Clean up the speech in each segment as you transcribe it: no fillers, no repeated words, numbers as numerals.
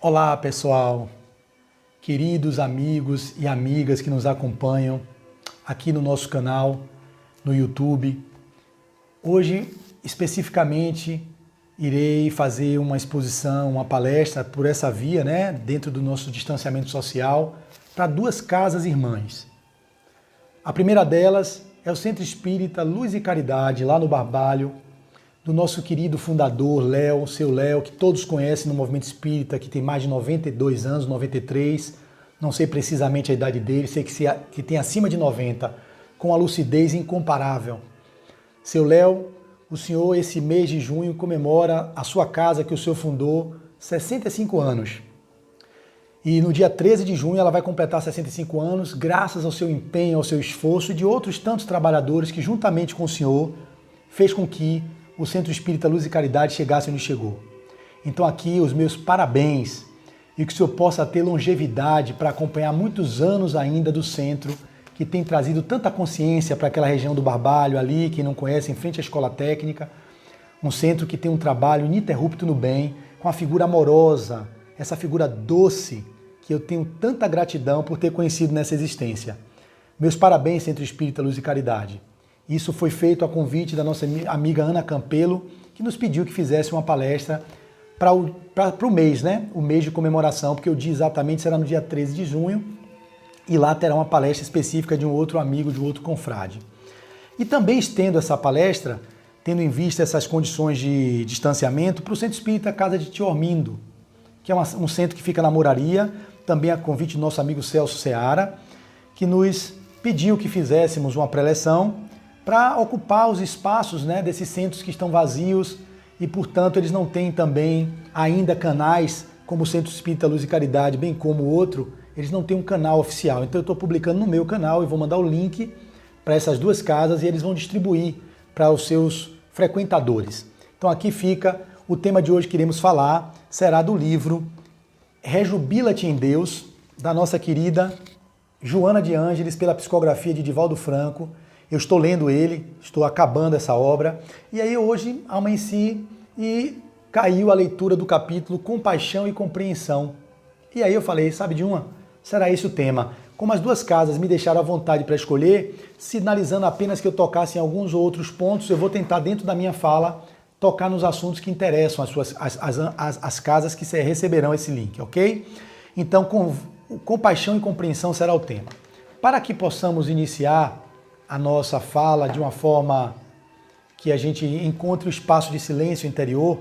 Olá, pessoal, queridos amigos e amigas que nos acompanham aqui no nosso canal, no YouTube. Hoje, especificamente, irei fazer uma exposição, uma palestra por essa via, dentro do nosso distanciamento social, para duas casas irmãs. A primeira delas é o Centro Espírita Luz e Caridade, lá no Barbalho, do nosso querido fundador, Léo, seu Léo, que todos conhecem no movimento espírita, que tem mais de 92 anos, 93, não sei precisamente a idade dele, sei que tem acima de 90, com a lucidez incomparável. Seu Léo, o senhor, esse mês de junho, comemora a sua casa que o senhor fundou, 65 anos. E no dia 13 de junho ela vai completar 65 anos, graças ao seu empenho, ao seu esforço e de outros tantos trabalhadores que, juntamente com o senhor, fez com que o Centro Espírita Luz e Caridade chegasse onde chegou. Então aqui os meus parabéns e que o senhor possa ter longevidade para acompanhar muitos anos ainda do centro, que tem trazido tanta consciência para aquela região do Barbalho ali, quem não conhece, em frente à Escola Técnica, um centro que tem um trabalho ininterrupto no bem, com a figura amorosa, essa figura doce, que eu tenho tanta gratidão por ter conhecido nessa existência. Meus parabéns, Centro Espírita Luz e Caridade. Isso foi feito a convite da nossa amiga Ana Campelo, que nos pediu que fizesse uma palestra para o mês, o mês de comemoração, porque o dia exatamente será no dia 13 de junho, e lá terá uma palestra específica de um outro amigo, de um outro confrade. E também estendo essa palestra, tendo em vista essas condições de distanciamento, para o Centro Espírita Casa de Tio Ormindo, que é um centro que fica na Moraria, também a convite do nosso amigo Celso Seara, que nos pediu que fizéssemos uma preleção para ocupar os espaços desses centros que estão vazios e, portanto, eles não têm também ainda canais como o Centro Espírita Luz e Caridade, bem como o outro, eles não têm um canal oficial. Então eu estou publicando no meu canal e vou mandar o link para essas duas casas e eles vão distribuir para os seus frequentadores. Então aqui fica o tema de hoje que iremos falar, será do livro Rejubila-te em Deus, da nossa querida Joana de Ângeles, pela psicografia de Divaldo Franco. Eu estou lendo ele, estou acabando essa obra, e aí hoje amanheci e caiu a leitura do capítulo Compaixão e Compreensão. E aí eu falei, sabe de uma? Será esse o tema? Como as duas casas me deixaram à vontade para escolher, sinalizando apenas que eu tocasse em alguns outros pontos, eu vou tentar, dentro da minha fala, tocar nos assuntos que interessam as casas que receberão esse link, ok? Então, Compaixão e Compreensão será o tema. Para que possamos iniciar a nossa fala de uma forma que a gente encontre o espaço de silêncio interior,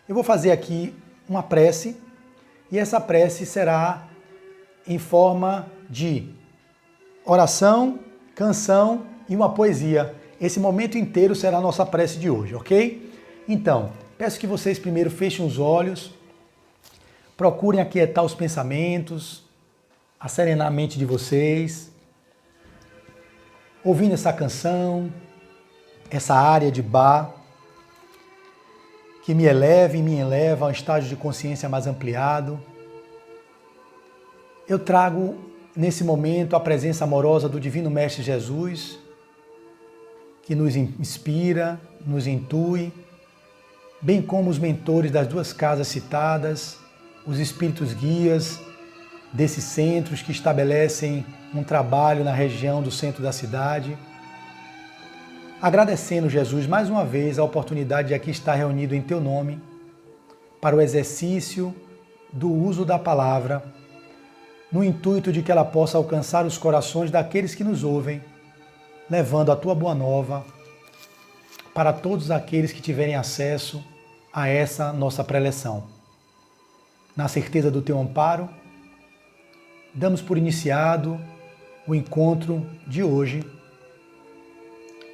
eu vou fazer aqui uma prece, e essa prece será em forma de oração, canção e uma poesia. Esse momento inteiro será a nossa prece de hoje, ok? Então, peço que vocês primeiro fechem os olhos, procurem aquietar os pensamentos, acerenar a mente de vocês, ouvindo essa canção, essa área de Bach, que me eleva e me eleva a um estágio de consciência mais ampliado. Eu trago, nesse momento, a presença amorosa do Divino Mestre Jesus, que nos inspira, nos intui, bem como os mentores das duas casas citadas, os espíritos guias desses centros que estabelecem um trabalho na região do centro da cidade. Agradecendo, Jesus, mais uma vez a oportunidade de aqui estar reunido em Teu nome para o exercício do uso da palavra, no intuito de que ela possa alcançar os corações daqueles que nos ouvem, levando a Tua boa nova para todos aqueles que tiverem acesso a essa nossa preleção. Na certeza do Teu amparo, damos por iniciado o encontro de hoje,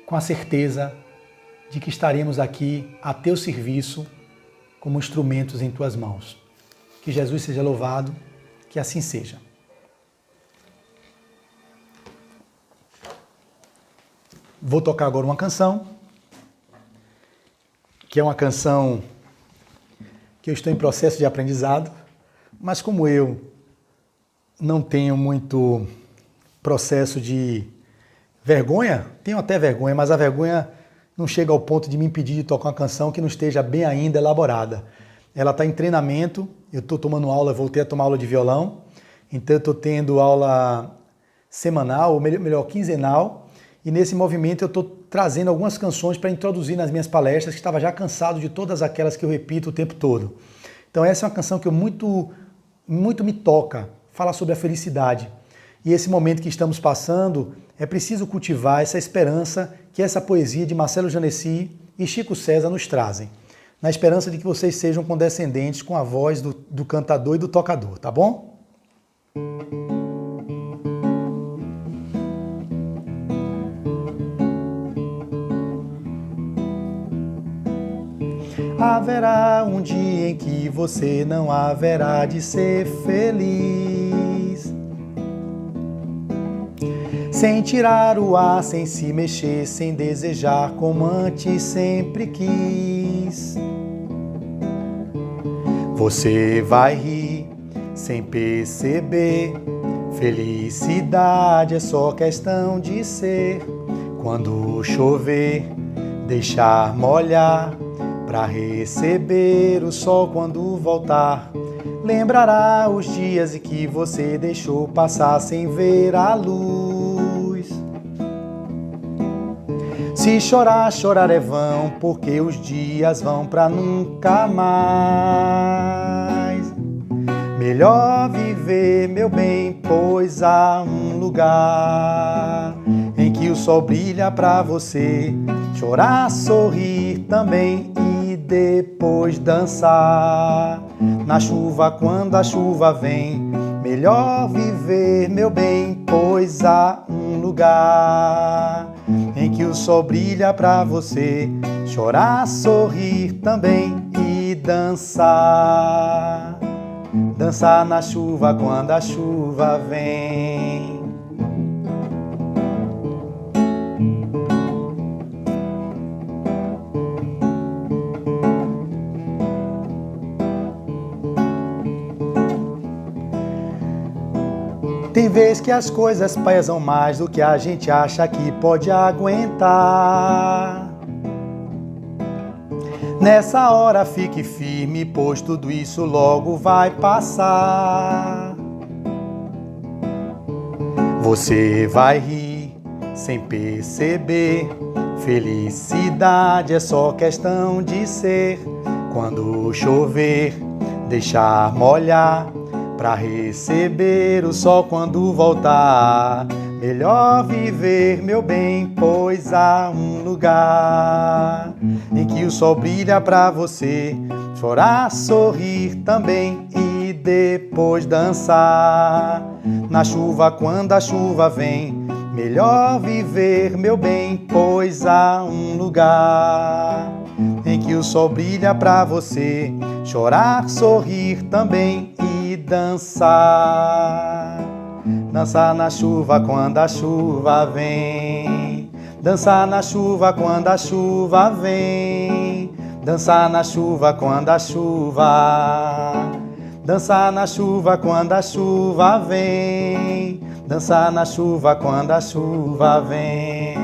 com a certeza de que estaremos aqui a Teu serviço como instrumentos em Tuas mãos. Que Jesus seja louvado, que assim seja. Vou tocar agora uma canção, que é uma canção que eu estou em processo de aprendizado, mas como eu não tenho muito processo de vergonha, tenho até vergonha, mas a vergonha não chega ao ponto de me impedir de tocar uma canção que não esteja bem ainda elaborada. ela está em treinamento. Eu estou tomando aula, voltei a tomar aula de violão. Então eu estou tendo aula semanal, ou melhor, quinzenal. E nesse movimento eu estou trazendo algumas canções para introduzir nas minhas palestras, que estava já cansado de todas aquelas que eu repito o tempo todo. Então essa é uma canção que muito me toca, fala sobre a felicidade. E esse momento que estamos passando, é preciso cultivar essa esperança que essa poesia de Marcelo Janessi e Chico César nos trazem. Na esperança de que vocês sejam condescendentes com a voz do cantador e do tocador, tá bom? Haverá um dia em que você não haverá de ser feliz, sem tirar o ar, sem se mexer, sem desejar como antes sempre quis. Você vai rir sem perceber, felicidade é só questão de ser. Quando chover, deixar molhar, pra receber o sol quando voltar. Lembrará os dias em que você deixou passar sem ver a luz. Se chorar, chorar é vão, porque os dias vão pra nunca mais. Melhor viver, meu bem, pois há um lugar em que o sol brilha pra você. Chorar, sorrir também e depois dançar. Na chuva, quando a chuva vem, melhor viver, meu bem, pois há um lugar em que o sol brilha pra você. Chorar, sorrir também e dançar. Dançar na chuva quando a chuva vem. Tem vez que as coisas pesam mais do que a gente acha que pode aguentar. Nessa hora fique firme, pois tudo isso logo vai passar. Você vai rir sem perceber, felicidade é só questão de ser. Quando chover, deixar molhar, pra receber o sol quando voltar. Melhor viver, meu bem, pois há um lugar em que o sol brilha pra você. Chorar, sorrir também e depois dançar. Na chuva, quando a chuva vem, melhor viver, meu bem, pois há um lugar em que o sol brilha pra você. Chorar, sorrir também e dançar. Dançar na chuva quando a chuva vem. Dançar na chuva quando a chuva vem. Dançar na chuva quando a chuva. Dançar na chuva quando a chuva vem. Dançar na chuva quando a chuva vem.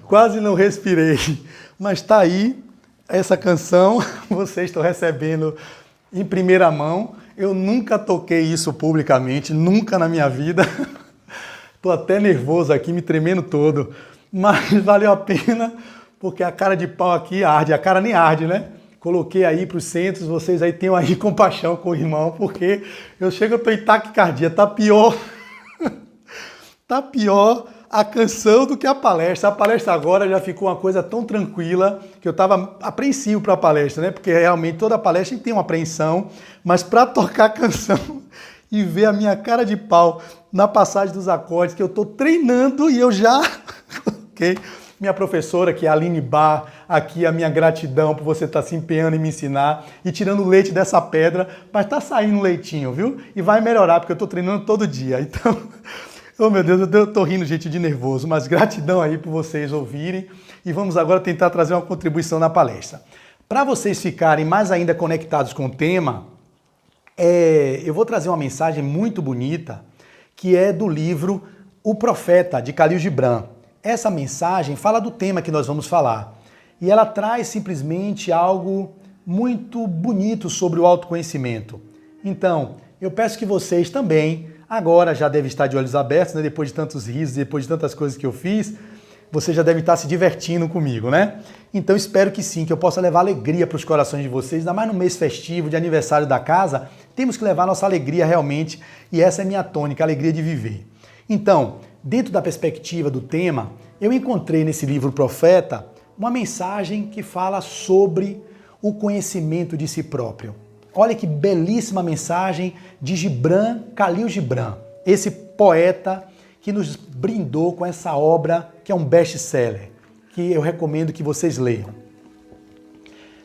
Quase não respirei, mas tá aí essa canção, vocês estão recebendo em primeira mão. Eu nunca toquei isso publicamente, nunca na minha vida. Tô até nervoso aqui, me tremendo todo, mas valeu a pena, porque a cara de pau aqui arde, a cara nem arde, né? Coloquei aí para os centros, vocês aí tenham aí compaixão com o irmão, porque eu tô em taquicardia, tá pior, tá pior a canção do que a palestra. A palestra agora já ficou uma coisa tão tranquila que eu estava apreensivo para a palestra, né? Porque realmente toda palestra tem uma apreensão, mas para tocar a canção e ver a minha cara de pau na passagem dos acordes, que eu estou treinando e eu já coloquei Minha professora, que é a Aline Bar, aqui a minha gratidão por você estar se empenhando em me ensinar e tirando o leite dessa pedra, mas tá saindo leitinho, viu? E vai melhorar, porque eu tô treinando todo dia. Então, oh meu Deus, eu tô rindo, gente, de nervoso, mas gratidão aí por vocês ouvirem. E vamos agora tentar trazer uma contribuição na palestra. Para vocês ficarem mais ainda conectados com o tema, eu vou trazer uma mensagem muito bonita, que é do livro O Profeta, de Khalil Gibran. Essa mensagem fala do tema que nós vamos falar. E ela traz simplesmente algo muito bonito sobre o autoconhecimento. Então, eu peço que vocês também, agora já devem estar de olhos abertos, né? Depois de tantos risos, depois de tantas coisas que eu fiz, você já deve estar se divertindo comigo, né? Então espero que sim, que eu possa levar alegria para os corações de vocês, ainda mais no mês festivo, de aniversário da casa, temos que levar nossa alegria realmente, e essa é minha tônica, a alegria de viver. Então, dentro da perspectiva do tema, eu encontrei nesse livro Profeta uma mensagem que fala sobre o conhecimento de si próprio. Olha que belíssima mensagem de Gibran, Khalil Gibran, esse poeta que nos brindou com essa obra que é um best-seller, que eu recomendo que vocês leiam.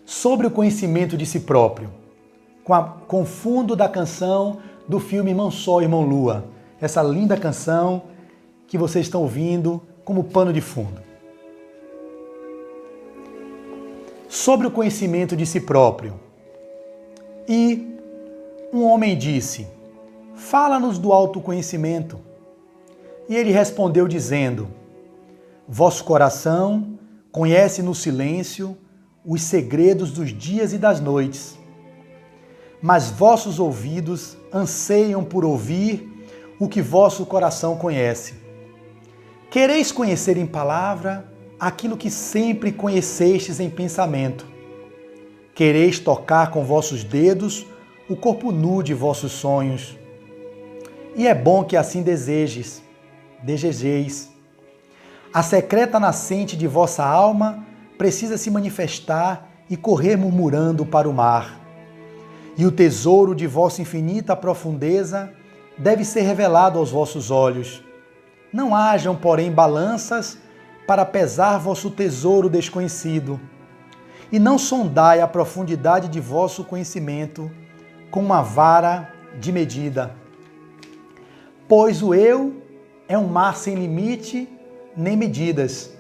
Sobre o conhecimento de si próprio, com fundo da canção do filme Irmão Sol, Irmão Lua, essa linda canção que vocês estão ouvindo como pano de fundo. Sobre o conhecimento de si próprio. E um homem disse: fala-nos do autoconhecimento. E ele respondeu dizendo: vosso coração conhece no silêncio os segredos dos dias e das noites, mas vossos ouvidos anseiam por ouvir o que vosso coração conhece. Quereis conhecer em palavra aquilo que sempre conhecestes em pensamento. Quereis tocar com vossos dedos o corpo nu de vossos sonhos. E é bom que assim desejeis. A secreta nascente de vossa alma precisa se manifestar e correr murmurando para o mar. E o tesouro de vossa infinita profundeza deve ser revelado aos vossos olhos. Não hajam, porém, balanças para pesar vosso tesouro desconhecido. E não sondai a profundidade de vosso conhecimento com uma vara de medida. Pois o eu é um mar sem limite nem medidas.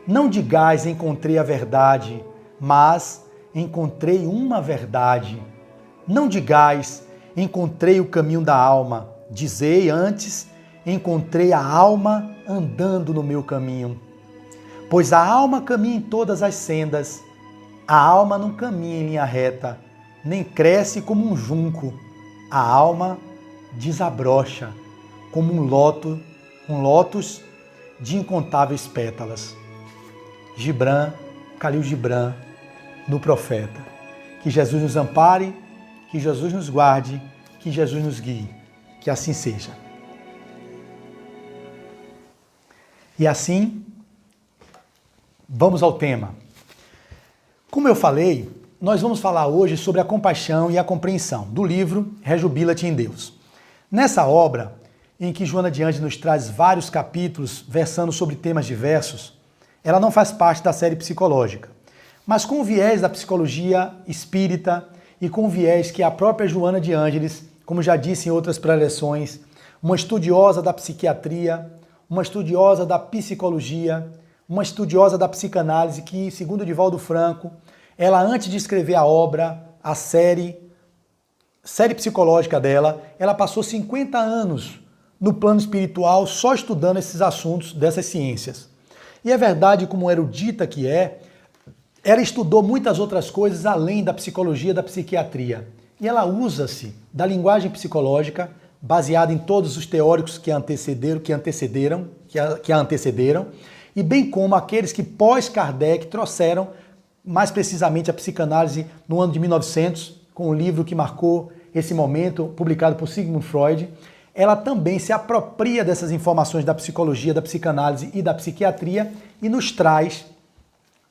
Não digais encontrei a verdade, mas encontrei uma verdade. Não digais encontrei o caminho da alma. Dizei antes, encontrei a alma andando no meu caminho. Pois a alma caminha em todas as sendas. A alma não caminha em linha reta, nem cresce como um junco. A alma desabrocha como um lótus de incontáveis pétalas. Gibran, Khalil Gibran, no Profeta. Que Jesus nos ampare, que Jesus nos guarde, que Jesus nos guie. Que assim seja. E assim, vamos ao tema. Como eu falei, nós vamos falar hoje sobre a compaixão e a compreensão, do livro Rejubila-te em Deus. Nessa obra, em que Joana de Ângeles nos traz vários capítulos versando sobre temas diversos, ela não faz parte da série psicológica, mas com o viés da psicologia espírita e com o viés que a própria Joana de Ângeles, como já disse em outras preleções, uma estudiosa da psiquiatria, uma estudiosa da psicologia, uma estudiosa da psicanálise que, segundo Divaldo Franco, ela antes de escrever a obra, a série psicológica dela, ela passou 50 anos no plano espiritual só estudando esses assuntos dessas ciências. E é verdade, como erudita que ela estudou muitas outras coisas além da psicologia, da psiquiatria. E ela usa-se da linguagem psicológica, baseada em todos os teóricos que a antecederam, e bem como aqueles que pós-Kardec trouxeram, mais precisamente a psicanálise no ano de 1900, com o livro que marcou esse momento, publicado por Sigmund Freud. Ela também se apropria dessas informações da psicologia, da psicanálise e da psiquiatria e nos traz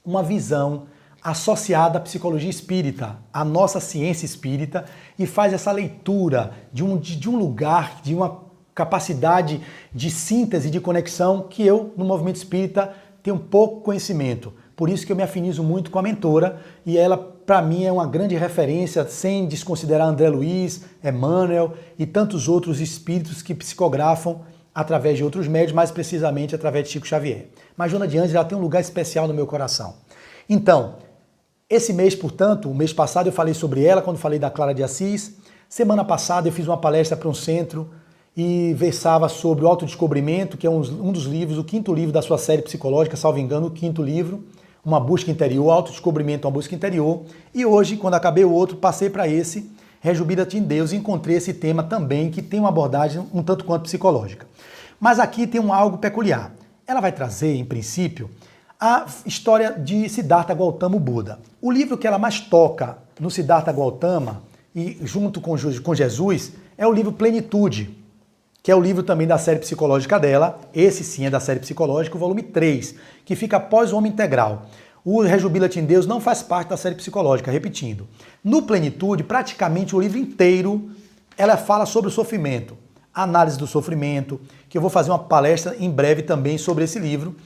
uma visão associada à psicologia espírita, à nossa ciência espírita, e faz essa leitura de um lugar, de uma capacidade de síntese, de conexão que eu, no movimento espírita, tenho pouco conhecimento. Por isso que eu me afinizo muito com a mentora e ela, para mim, é uma grande referência, sem desconsiderar André Luiz, Emmanuel e tantos outros espíritos que psicografam através de outros médios, mais precisamente através de Chico Xavier. Mas Joana de Ângeles, ela tem um lugar especial no meu coração. Então, esse mês, portanto, o mês passado eu falei sobre ela, quando falei da Clara de Assis. Semana passada eu fiz uma palestra para um centro e versava sobre o autodescobrimento, que é um dos livros, o 5º livro da sua série psicológica, salvo engano, o 5º livro, Uma Busca Interior, Autodescobrimento, Uma Busca Interior. E hoje, quando acabei o outro, passei para esse, Rejubila-te em Deus, e encontrei esse tema também, que tem uma abordagem um tanto quanto psicológica. Mas aqui tem algo peculiar. Ela vai trazer, em princípio, a história de Siddhartha Gautama, o Buda. O livro que ela mais toca no Siddhartha Gautama, e junto com Jesus, é o livro Plenitude, que é o livro também da série psicológica dela. Esse sim é da série psicológica, o volume 3, que fica após o Homem Integral. O Rejubila-te em Deus não faz parte da série psicológica, repetindo. No Plenitude, praticamente o livro inteiro, ela fala sobre o sofrimento, análise do sofrimento, que eu vou fazer uma palestra em breve também sobre esse livro.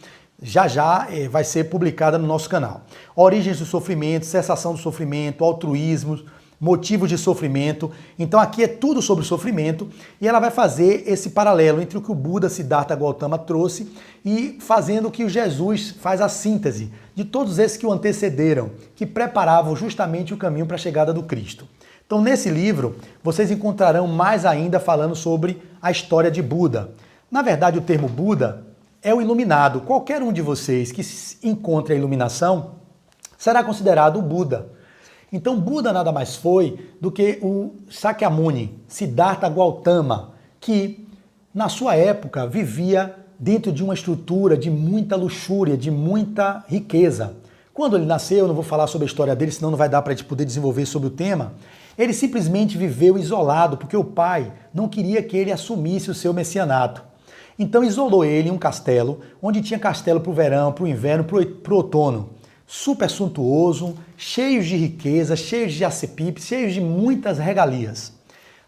Já vai ser publicada no nosso canal. Origens do sofrimento, cessação do sofrimento, altruísmo, motivos de sofrimento. Então aqui é tudo sobre o sofrimento e ela vai fazer esse paralelo entre o que o Buda Siddhartha Gautama trouxe e fazendo o que o Jesus faz a síntese de todos esses que o antecederam, que preparavam justamente o caminho para a chegada do Cristo. Então nesse livro vocês encontrarão mais ainda falando sobre a história de Buda. Na verdade o termo Buda é o iluminado. Qualquer um de vocês que encontre a iluminação será considerado o Buda. Então, Buda nada mais foi do que o Sakyamuni, Siddhartha Gautama, que na sua época vivia dentro de uma estrutura de muita luxúria, de muita riqueza. Quando ele nasceu, eu não vou falar sobre a história dele, senão não vai dar para a gente poder desenvolver sobre o tema, ele simplesmente viveu isolado, porque o pai não queria que ele assumisse o seu messianato. Então isolou ele em um castelo, onde tinha castelo para o verão, para o inverno, para o outono. Super suntuoso, cheios de riqueza, cheios de acepipes, cheios de muitas regalias.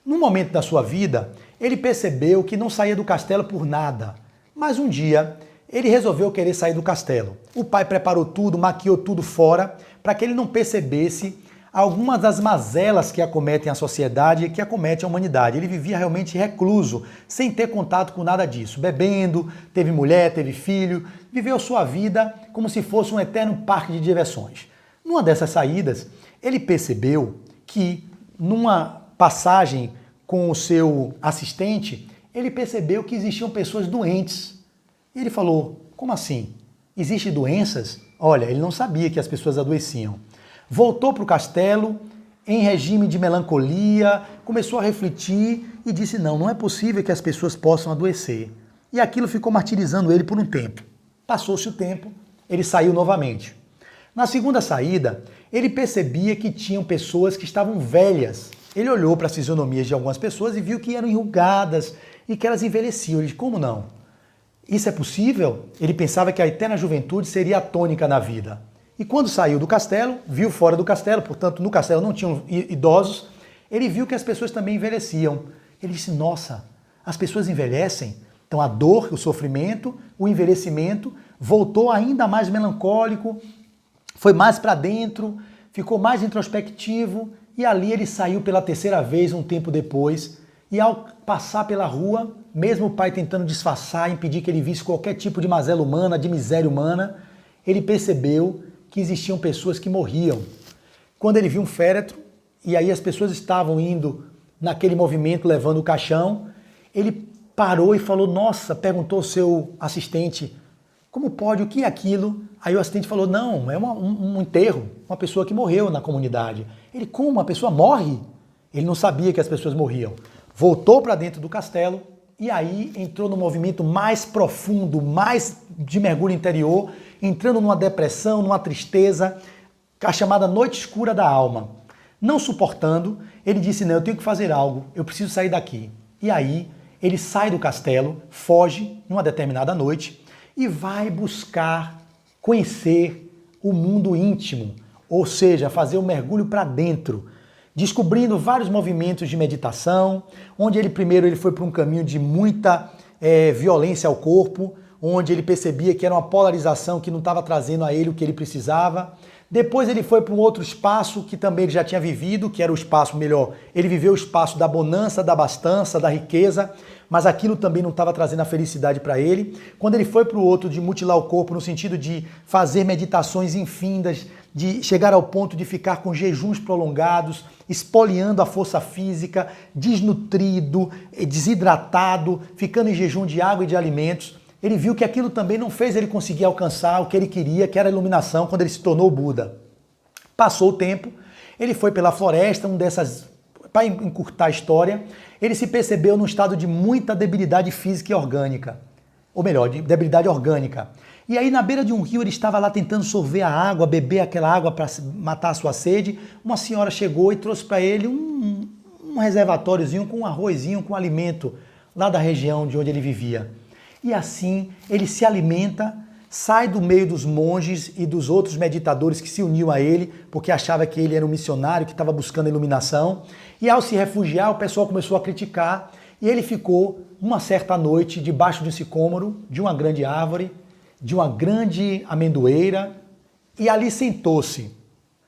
No momento da sua vida, ele percebeu que não saía do castelo por nada. Mas um dia, ele resolveu querer sair do castelo. O pai preparou tudo, maquiou tudo fora, para que ele não percebesse algumas das mazelas que acometem a sociedade e que acometem a humanidade. Ele vivia realmente recluso, sem ter contato com nada disso. Bebendo, teve mulher, teve filho, viveu sua vida como se fosse um eterno parque de diversões. Numa dessas saídas, ele percebeu que, numa passagem com o seu assistente, ele percebeu que existiam pessoas doentes. E ele falou, como assim? Existem doenças? Olha, ele não sabia que as pessoas adoeciam. Voltou para o castelo, em regime de melancolia, começou a refletir e disse, não é possível que as pessoas possam adoecer. E aquilo ficou martirizando ele por um tempo. Passou-se o tempo, ele saiu novamente. Na segunda saída, ele percebia que tinham pessoas que estavam velhas. Ele olhou para as fisionomias de algumas pessoas e viu que eram enrugadas e que elas envelheciam. Ele disse, como não? Isso é possível? Ele pensava que a eterna juventude seria a tônica na vida. E quando saiu do castelo, viu fora do castelo, portanto no castelo não tinham idosos, ele viu que as pessoas também envelheciam. Ele disse, nossa, as pessoas envelhecem? Então a dor, o sofrimento, o envelhecimento, voltou ainda mais melancólico, foi mais para dentro, ficou mais introspectivo e ali ele saiu pela terceira vez um tempo depois e ao passar pela rua, mesmo o pai tentando disfarçar, impedir que ele visse qualquer tipo de mazela humana, de miséria humana, ele percebeu que existiam pessoas que morriam. Quando ele viu um féretro, e aí as pessoas estavam indo naquele movimento levando o caixão, ele parou e falou, nossa, perguntou ao seu assistente, como pode, o que é aquilo? Aí o assistente falou, não, é um enterro, uma pessoa que morreu na comunidade. Ele, como? Uma pessoa morre? Ele não sabia que as pessoas morriam. Voltou para dentro do castelo e aí entrou no movimento mais profundo, mais de mergulho interior, entrando numa depressão, numa tristeza, a chamada noite escura da alma. Não suportando, ele disse, não, eu tenho que fazer algo, eu preciso sair daqui. E aí, ele sai do castelo, foge numa determinada noite e vai buscar conhecer o mundo íntimo, ou seja, fazer um mergulho para dentro, descobrindo vários movimentos de meditação, onde ele primeiro foi para um caminho de muita violência ao corpo, onde ele percebia que era uma polarização que não estava trazendo a ele o que ele precisava. Depois ele foi para um outro espaço que também ele já tinha vivido, que era o espaço melhor. Ele viveu o espaço da bonança, da abastança, da riqueza, mas aquilo também não estava trazendo a felicidade para ele. Quando ele foi para o outro de mutilar o corpo, no sentido de fazer meditações infindas, de chegar ao ponto de ficar com jejuns prolongados, espoliando a força física, desnutrido, desidratado, ficando em jejum de água e de alimentos, ele viu que aquilo também não fez ele conseguir alcançar o que ele queria, que era a iluminação, quando ele se tornou Buda. Passou o tempo, ele foi pela floresta, para encurtar a história, ele se percebeu num estado de muita debilidade física e orgânica. Ou melhor, de debilidade orgânica. E aí, na beira de um rio, ele estava lá tentando sorver a água, beber aquela água para matar a sua sede. Uma senhora chegou e trouxe para ele um reservatóriozinho com um arrozinho, com alimento, lá da região de onde ele vivia. E assim, ele se alimenta, sai do meio dos monges e dos outros meditadores que se uniam a ele, porque achava que ele era um missionário que estava buscando iluminação. E ao se refugiar, o pessoal começou a criticar, e ele ficou uma certa noite debaixo de um sicômoro, de uma grande árvore, de uma grande amendoeira, e ali sentou-se.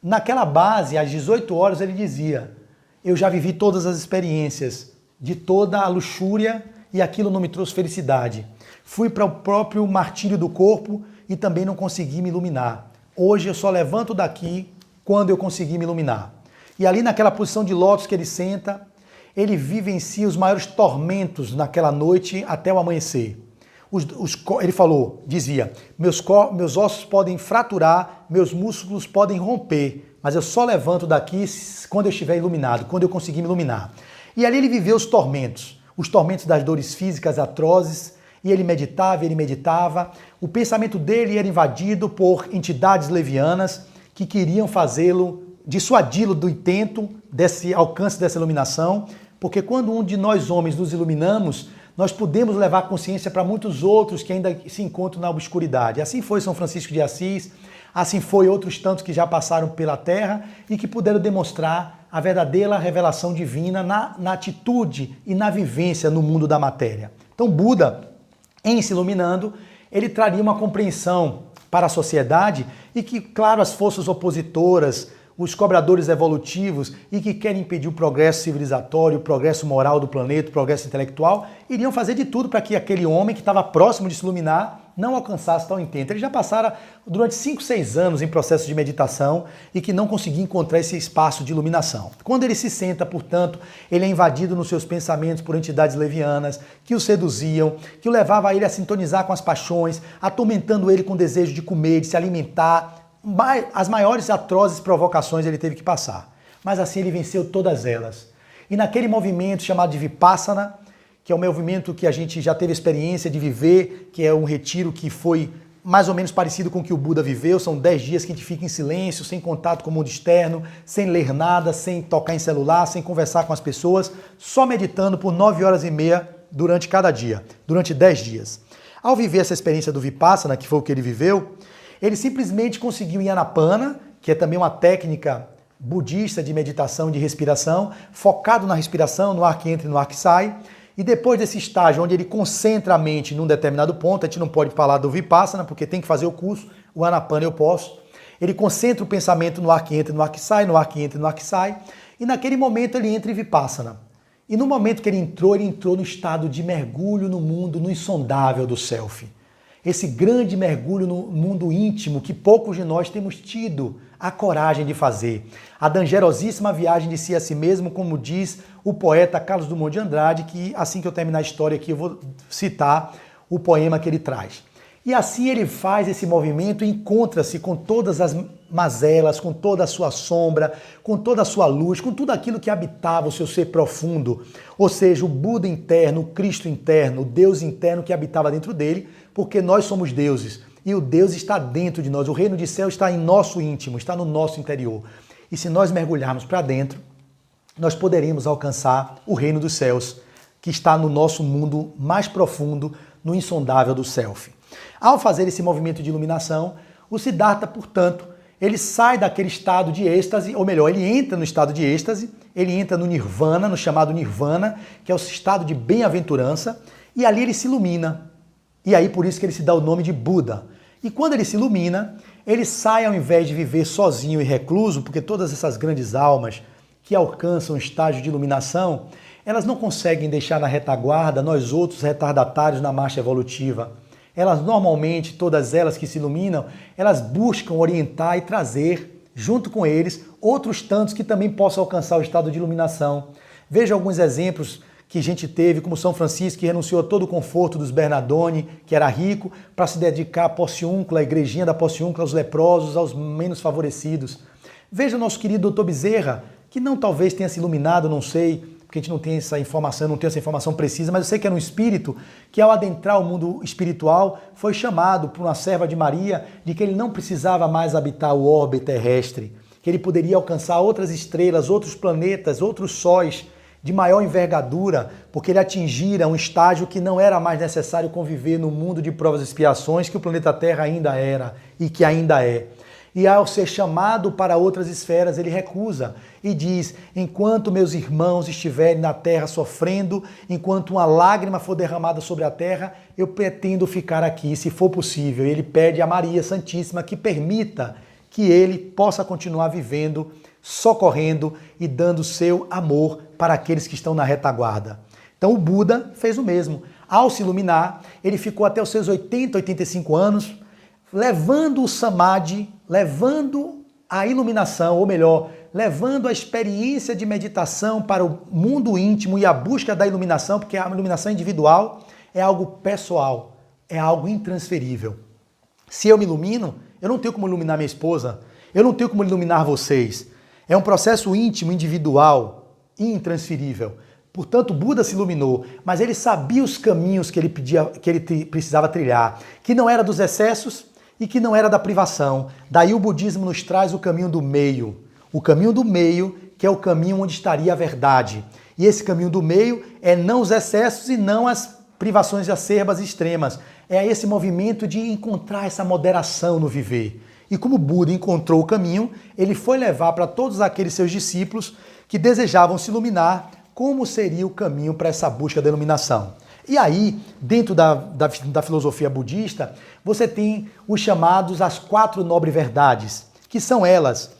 Naquela base, às 18 horas, ele dizia: eu já vivi todas as experiências, de toda a luxúria, e aquilo não me trouxe felicidade. Fui para o próprio martírio do corpo e também não consegui me iluminar. Hoje eu só levanto daqui quando eu conseguir me iluminar. E ali naquela posição de lótus que ele senta, ele vivencia os maiores tormentos naquela noite até o amanhecer. Ele dizia, meus ossos podem fraturar, meus músculos podem romper, mas eu só levanto daqui quando eu estiver iluminado, quando eu conseguir me iluminar. E ali ele viveu os tormentos das dores físicas atrozes, e ele meditava. O pensamento dele era invadido por entidades levianas que queriam dissuadi-lo do intento desse alcance dessa iluminação, porque quando um de nós homens nos iluminamos, nós podemos levar a consciência para muitos outros que ainda se encontram na obscuridade. Assim foi São Francisco de Assis, assim foi outros tantos que já passaram pela Terra e que puderam demonstrar a verdadeira revelação divina na atitude e na vivência no mundo da matéria. Então Buda, em se iluminando, ele traria uma compreensão para a sociedade e que, claro, as forças opositoras, os cobradores evolutivos e que querem impedir o progresso civilizatório, o progresso moral do planeta, o progresso intelectual, iriam fazer de tudo para que aquele homem que estava próximo de se iluminar não alcançasse tal intento. Ele já passara durante 5, 6 anos em processo de meditação e que não conseguia encontrar esse espaço de iluminação. Quando ele se senta, portanto, ele é invadido nos seus pensamentos por entidades levianas que o seduziam, que o levavam a ele a sintonizar com as paixões, atormentando ele com o desejo de comer, de se alimentar. As maiores atrozes provocações ele teve que passar. Mas assim ele venceu todas elas. E naquele movimento chamado de Vipassana, que é um movimento que a gente já teve experiência de viver, que é um retiro que foi mais ou menos parecido com o que o Buda viveu, são 10 dias que a gente fica em silêncio, sem contato com o mundo externo, sem ler nada, sem tocar em celular, sem conversar com as pessoas, só meditando por 9 horas e meia durante cada dia, durante 10 dias. Ao viver essa experiência do Vipassana, que foi o que ele viveu, ele simplesmente conseguiu em Anapana, que é também uma técnica budista de meditação, de respiração, focado na respiração, no ar que entra e no ar que sai. E depois desse estágio, onde ele concentra a mente num determinado ponto, a gente não pode falar do Vipassana, porque tem que fazer o curso, o Anapana eu posso. Ele concentra o pensamento no ar que entra e no ar que sai, no ar que entra e no ar que sai. E naquele momento ele entra em Vipassana. E no momento que ele entrou no estado de mergulho no mundo, no insondável do Self. Esse grande mergulho no mundo íntimo que poucos de nós temos tido a coragem de fazer. A dangerosíssima viagem de si a si mesmo, como diz o poeta Carlos Drummond de Andrade, que assim que eu terminar a história aqui eu vou citar o poema que ele traz. E assim ele faz esse movimento e encontra-se com todas as mazelas, com toda a sua sombra, com toda a sua luz, com tudo aquilo que habitava o seu ser profundo. Ou seja, o Buda interno, o Cristo interno, o Deus interno que habitava dentro dele, porque nós somos deuses. E o Deus está dentro de nós. O reino de céu está em nosso íntimo, está no nosso interior. E se nós mergulharmos para dentro, nós poderemos alcançar o reino dos céus, que está no nosso mundo mais profundo, no insondável do Self. Ao fazer esse movimento de iluminação, o Siddhartha, portanto, ele sai daquele estado de êxtase, ou melhor, ele entra no estado de êxtase, ele entra no Nirvana, no chamado Nirvana, que é o estado de bem-aventurança, e ali ele se ilumina. E aí por isso que ele se dá o nome de Buda. E quando ele se ilumina, ele sai ao invés de viver sozinho e recluso, porque todas essas grandes almas que alcançam o estágio de iluminação, elas não conseguem deixar na retaguarda nós outros retardatários na marcha evolutiva. Elas normalmente, todas elas que se iluminam, elas buscam orientar e trazer, junto com eles, outros tantos que também possam alcançar o estado de iluminação. Veja alguns exemplos que a gente teve, como São Francisco, que renunciou a todo o conforto dos Bernardoni, que era rico, para se dedicar à Porciúncula, à igrejinha da Porciúncula, aos leprosos, aos menos favorecidos. Veja o nosso querido Dr. Bezerra, que não talvez tenha se iluminado, não sei, porque a gente não tem essa informação, não tem essa informação precisa, mas eu sei que era um espírito que ao adentrar o mundo espiritual foi chamado por uma serva de Maria de que ele não precisava mais habitar o orbe terrestre, que ele poderia alcançar outras estrelas, outros planetas, outros sóis de maior envergadura, porque ele atingira um estágio que não era mais necessário conviver no mundo de provas e expiações que o planeta Terra ainda era e que ainda é. E ao ser chamado para outras esferas, ele recusa e diz: enquanto meus irmãos estiverem na terra sofrendo, enquanto uma lágrima for derramada sobre a terra, eu pretendo ficar aqui, se for possível. Ele pede a Maria Santíssima que permita que ele possa continuar vivendo, socorrendo e dando seu amor para aqueles que estão na retaguarda. Então o Buda fez o mesmo. Ao se iluminar, ele ficou até os seus 80, 85 anos, levando o Samadhi, levando a iluminação, ou melhor, levando a experiência de meditação para o mundo íntimo e a busca da iluminação, porque a iluminação individual é algo pessoal, é algo intransferível. Se eu me ilumino, eu não tenho como iluminar minha esposa, eu não tenho como iluminar vocês. É um processo íntimo, individual, intransferível. Portanto, Buda se iluminou, mas ele sabia os caminhos que ele precisava trilhar, que não era dos excessos e que não era da privação. Daí o budismo nos traz o caminho do meio. O caminho do meio, que é o caminho onde estaria a verdade. E esse caminho do meio é não os excessos e não as privações acerbas e extremas. É esse movimento de encontrar essa moderação no viver. E como Buda encontrou o caminho, ele foi levar para todos aqueles seus discípulos que desejavam se iluminar como seria o caminho para essa busca da iluminação. E aí, dentro da filosofia budista, você tem os chamados as 4 nobres verdades, que são elas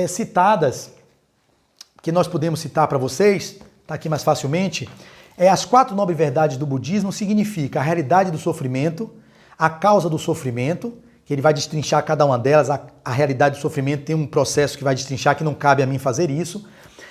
citadas, que nós podemos citar para vocês, está aqui mais facilmente. As 4 nobres verdades do budismo significa a realidade do sofrimento, a causa do sofrimento, que ele vai destrinchar cada uma delas, a realidade do sofrimento tem um processo que vai destrinchar, que não cabe a mim fazer isso.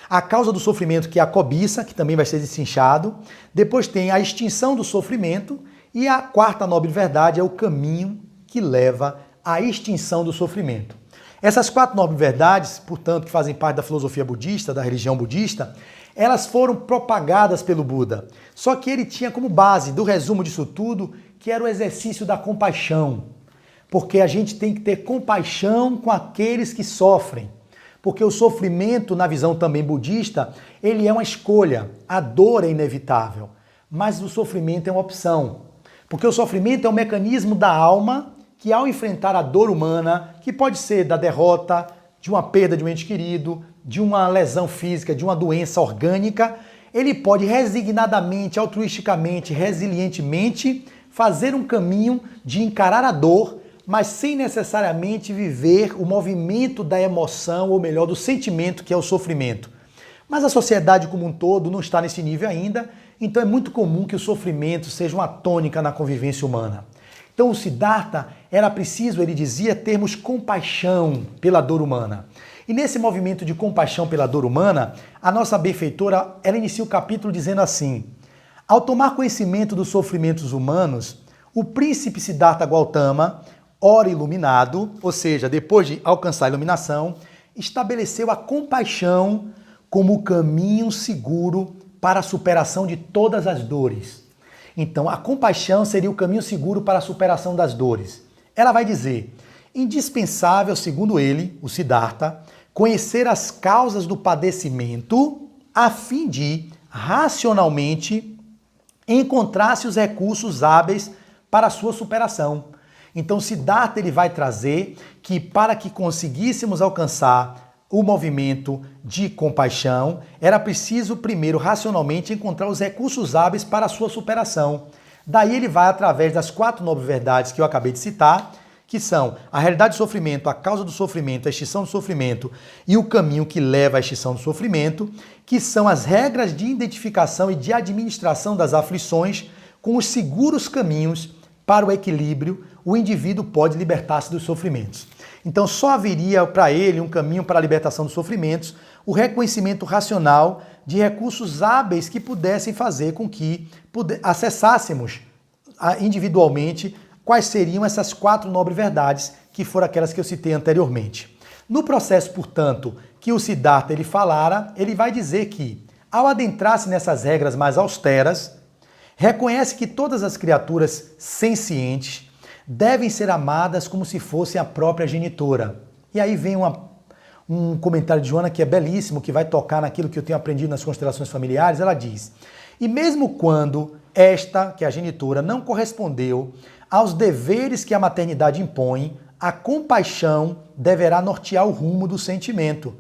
A causa do sofrimento, que é a cobiça, que também vai ser destrinchado. Depois tem a extinção do sofrimento. E a 4ª nobre verdade é o caminho que leva à extinção do sofrimento. Essas 4 nobres verdades, portanto, que fazem parte da filosofia budista, da religião budista, elas foram propagadas pelo Buda. Só que ele tinha como base do resumo disso tudo, que era o exercício da compaixão. Porque a gente tem que ter compaixão com aqueles que sofrem. Porque o sofrimento, na visão também budista, ele é uma escolha. A dor é inevitável, mas o sofrimento é uma opção. Porque o sofrimento é um mecanismo da alma que, ao enfrentar a dor humana, que pode ser da derrota, de uma perda de um ente querido, de uma lesão física, de uma doença orgânica, ele pode resignadamente, altruisticamente, resilientemente fazer um caminho de encarar a dor, mas sem necessariamente viver o movimento da emoção, ou melhor, do sentimento que é o sofrimento. Mas a sociedade como um todo não está nesse nível ainda, então é muito comum que o sofrimento seja uma tônica na convivência humana. Então o Siddhartha era preciso, ele dizia, termos compaixão pela dor humana. E nesse movimento de compaixão pela dor humana, a nossa benfeitora, ela inicia o capítulo dizendo assim: ao tomar conhecimento dos sofrimentos humanos, o príncipe Siddhartha Gautama, ora iluminado, ou seja, depois de alcançar a iluminação, estabeleceu a compaixão como o caminho seguro para a superação de todas as dores. Então, a compaixão seria o caminho seguro para a superação das dores. Ela vai dizer: indispensável, segundo ele, o Siddhartha, conhecer as causas do padecimento a fim de, racionalmente, encontrar-se os recursos hábeis para a sua superação. Então, Siddhartha ele vai trazer que para que conseguíssemos alcançar o movimento de compaixão, era preciso primeiro racionalmente encontrar os recursos hábeis para a sua superação. Daí ele vai através das 4 nobres verdades que eu acabei de citar, que são a realidade do sofrimento, a causa do sofrimento, a extinção do sofrimento e o caminho que leva à extinção do sofrimento, que são as regras de identificação e de administração das aflições com os seguros caminhos para o equilíbrio, o indivíduo pode libertar-se dos sofrimentos. Então só haveria para ele um caminho para a libertação dos sofrimentos, o reconhecimento racional de recursos hábeis que pudessem fazer com que acessássemos individualmente quais seriam essas 4 nobres verdades, que foram aquelas que eu citei anteriormente. No processo, portanto, que o Siddhartha ele falara, ele vai dizer que, ao adentrar-se nessas regras mais austeras, reconhece que todas as criaturas sencientes devem ser amadas como se fossem a própria genitora. E aí vem um comentário de Joana que é belíssimo, que vai tocar naquilo que eu tenho aprendido nas constelações familiares. Ela diz: e mesmo quando esta, que é a genitora, não correspondeu aos deveres que a maternidade impõe, a compaixão deverá nortear o rumo do sentimento,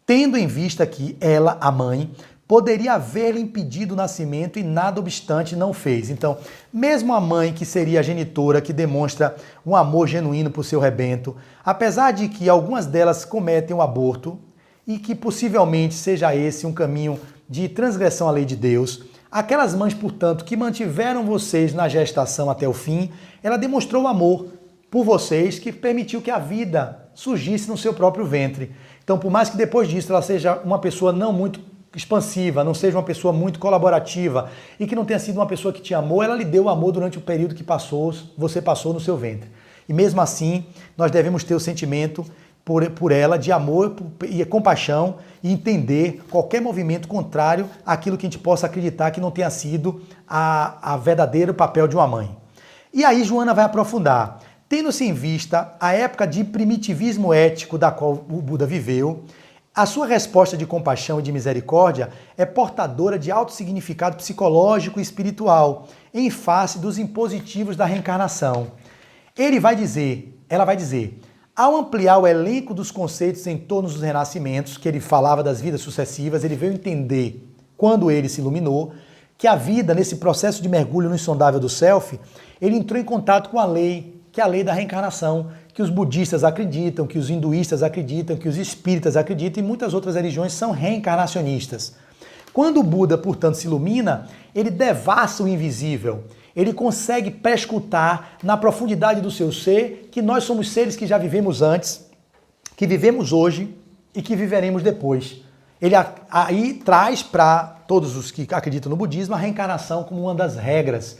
tendo em vista que ela, a mãe, poderia haver-lhe impedido o nascimento e nada obstante não fez. Então, mesmo a mãe, que seria a genitora, que demonstra um amor genuíno por seu rebento, apesar de que algumas delas cometem o aborto e que possivelmente seja esse um caminho de transgressão à lei de Deus, aquelas mães, portanto, que mantiveram vocês na gestação até o fim, ela demonstrou amor por vocês, que permitiu que a vida surgisse no seu próprio ventre. Então, por mais que depois disso ela seja uma pessoa não muito expansiva, não seja uma pessoa muito colaborativa e que não tenha sido uma pessoa que te amou, ela lhe deu o amor durante o período que você passou no seu ventre. E mesmo assim, nós devemos ter o sentimento por ela de amor e compaixão e entender qualquer movimento contrário àquilo que a gente possa acreditar que não tenha sido a verdadeiro papel de uma mãe. E aí Joana vai aprofundar. Tendo-se em vista a época de primitivismo ético da qual o Buda viveu, a sua resposta de compaixão e de misericórdia é portadora de alto significado psicológico e espiritual, em face dos impositivos da reencarnação. Ela vai dizer, ao ampliar o elenco dos conceitos em torno dos renascimentos, que ele falava das vidas sucessivas, ele veio entender, quando ele se iluminou, que a vida, nesse processo de mergulho no insondável do self, ele entrou em contato com a lei, que é a lei da reencarnação, que os budistas acreditam, que os hinduístas acreditam, que os espíritas acreditam e muitas outras religiões são reencarnacionistas. Quando o Buda, portanto, se ilumina, ele devassa o invisível. Ele consegue prescrutar na profundidade do seu ser que nós somos seres que já vivemos antes, que vivemos hoje e que viveremos depois. Ele aí traz para todos os que acreditam no budismo a reencarnação como uma das regras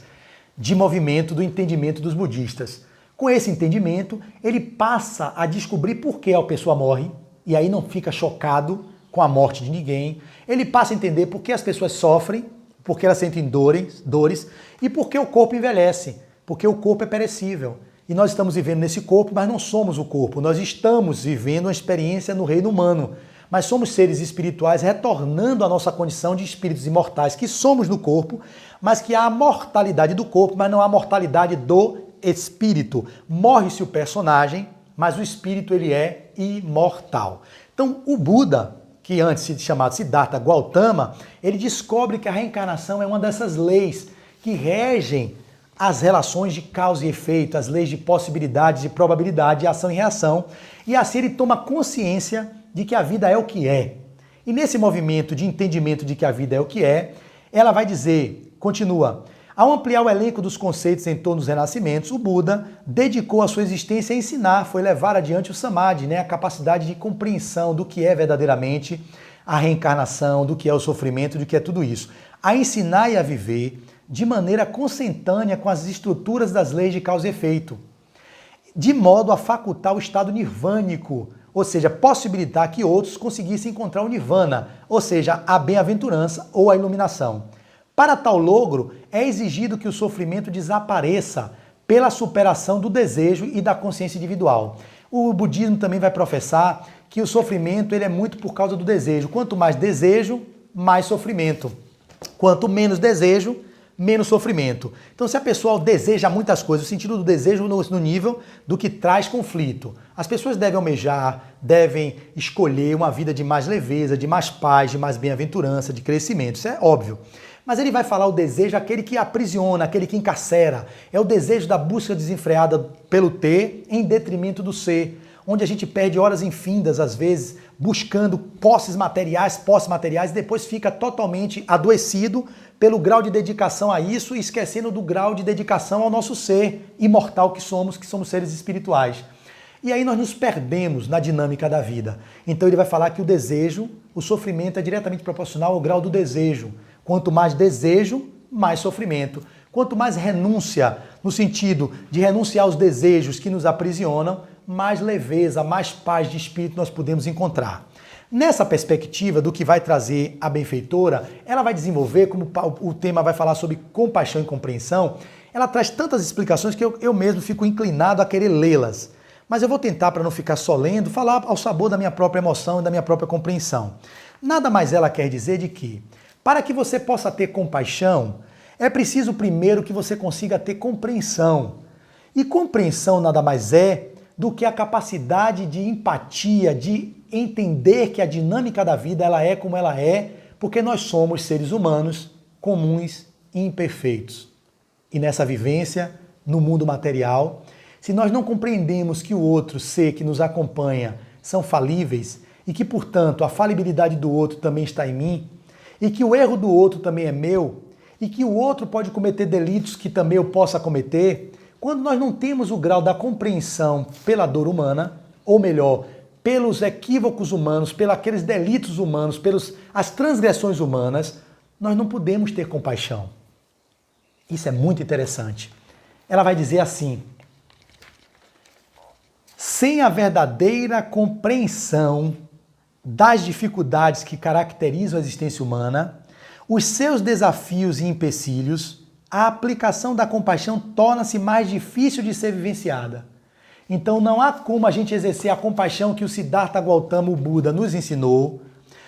de movimento do entendimento dos budistas. Com esse entendimento, ele passa a descobrir por que a pessoa morre, e aí não fica chocado com a morte de ninguém. Ele passa a entender por que as pessoas sofrem, porque elas sentem dores, e por que o corpo envelhece, porque o corpo é perecível. E nós estamos vivendo nesse corpo, mas não somos o corpo. Nós estamos vivendo uma experiência no reino humano, mas somos seres espirituais retornando à nossa condição de espíritos imortais, que somos no corpo, mas que há a mortalidade do corpo, mas não há a mortalidade do espírito. Morre-se o personagem, mas o espírito ele é imortal. Então o Buda, que antes se chamava Siddhartha Gautama, ele descobre que a reencarnação é uma dessas leis que regem as relações de causa e efeito, as leis de possibilidade, de probabilidade, de ação e reação, e assim ele toma consciência de que a vida é o que é. E nesse movimento de entendimento de que a vida é o que é, ela vai dizer, continua, ao ampliar o elenco dos conceitos em torno dos renascimentos, o Buda dedicou a sua existência a ensinar, foi levar adiante o Samadhi, a capacidade de compreensão do que é verdadeiramente a reencarnação, do que é o sofrimento, do que é tudo isso. A ensinar e a viver de maneira consentânea com as estruturas das leis de causa e efeito, de modo a facultar o estado nirvânico, ou seja, possibilitar que outros conseguissem encontrar o nirvana, ou seja, a bem-aventurança ou a iluminação. Para tal logro, é exigido que o sofrimento desapareça pela superação do desejo e da consciência individual. O budismo também vai professar que o sofrimento ele é muito por causa do desejo. Quanto mais desejo, mais sofrimento. Quanto menos desejo, menos sofrimento. Então, se a pessoa deseja muitas coisas, o sentido do desejo no nível do que traz conflito. As pessoas devem almejar, devem escolher uma vida de mais leveza, de mais paz, de mais bem-aventurança, de crescimento. Isso é óbvio. Mas ele vai falar o desejo, aquele que aprisiona, aquele que encarcera. É o desejo da busca desenfreada pelo ter em detrimento do ser, onde a gente perde horas infindas, às vezes, buscando posses materiais, e depois fica totalmente adoecido pelo grau de dedicação a isso e esquecendo do grau de dedicação ao nosso ser imortal que somos seres espirituais. E aí nós nos perdemos na dinâmica da vida. Então ele vai falar que o desejo, o sofrimento é diretamente proporcional ao grau do desejo. Quanto mais desejo, mais sofrimento. Quanto mais renúncia, no sentido de renunciar aos desejos que nos aprisionam, mais leveza, mais paz de espírito nós podemos encontrar. Nessa perspectiva do que vai trazer a benfeitora, ela vai desenvolver, como o tema vai falar sobre compaixão e compreensão, ela traz tantas explicações que eu mesmo fico inclinado a querer lê-las. Mas eu vou tentar, para não ficar só lendo, falar ao sabor da minha própria emoção e da minha própria compreensão. Nada mais ela quer dizer de que, para que você possa ter compaixão, é preciso primeiro que você consiga ter compreensão. E compreensão nada mais é do que a capacidade de empatia, de entender que a dinâmica da vida ela é como ela é, porque nós somos seres humanos comuns e imperfeitos. E nessa vivência, no mundo material, se nós não compreendemos que o outro ser que nos acompanha são falíveis e que, portanto, a falibilidade do outro também está em mim, e que o erro do outro também é meu, e que o outro pode cometer delitos que também eu possa cometer, quando nós não temos o grau da compreensão pela dor humana, ou melhor, pelos equívocos humanos, pelos aqueles delitos humanos, pelas transgressões humanas, nós não podemos ter compaixão. Isso é muito interessante. Ela vai dizer assim: sem a verdadeira compreensão das dificuldades que caracterizam a existência humana, os seus desafios e empecilhos, a aplicação da compaixão torna-se mais difícil de ser vivenciada. Então não há como a gente exercer a compaixão que o Siddhartha Gautama, o Buda, nos ensinou,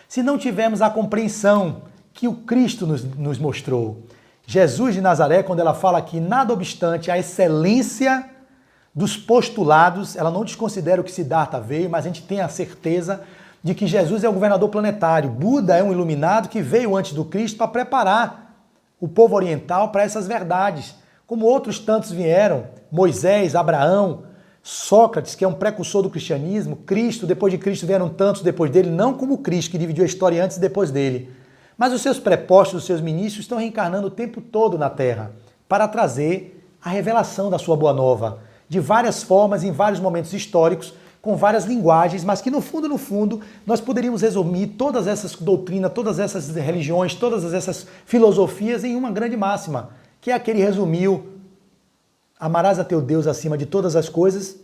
se não tivermos a compreensão que o Cristo nos mostrou. Jesus de Nazaré, quando ela fala que, nada obstante a excelência dos postulados, ela não desconsidera o que Siddhartha veio, mas a gente tem a certeza de que Jesus é o governador planetário. Buda é um iluminado que veio antes do Cristo para preparar o povo oriental para essas verdades, como outros tantos vieram, Moisés, Abraão, Sócrates, que é um precursor do cristianismo, Cristo, depois de Cristo vieram tantos depois dele, não como Cristo, que dividiu a história antes e depois dele. Mas os seus prepostos, os seus ministros estão reencarnando o tempo todo na Terra para trazer a revelação da sua boa nova, de várias formas, em vários momentos históricos, com várias linguagens, mas que no fundo, nós poderíamos resumir todas essas doutrinas, todas essas religiões, todas essas filosofias em uma grande máxima, que é a que ele resumiu: amarás a teu Deus acima de todas as coisas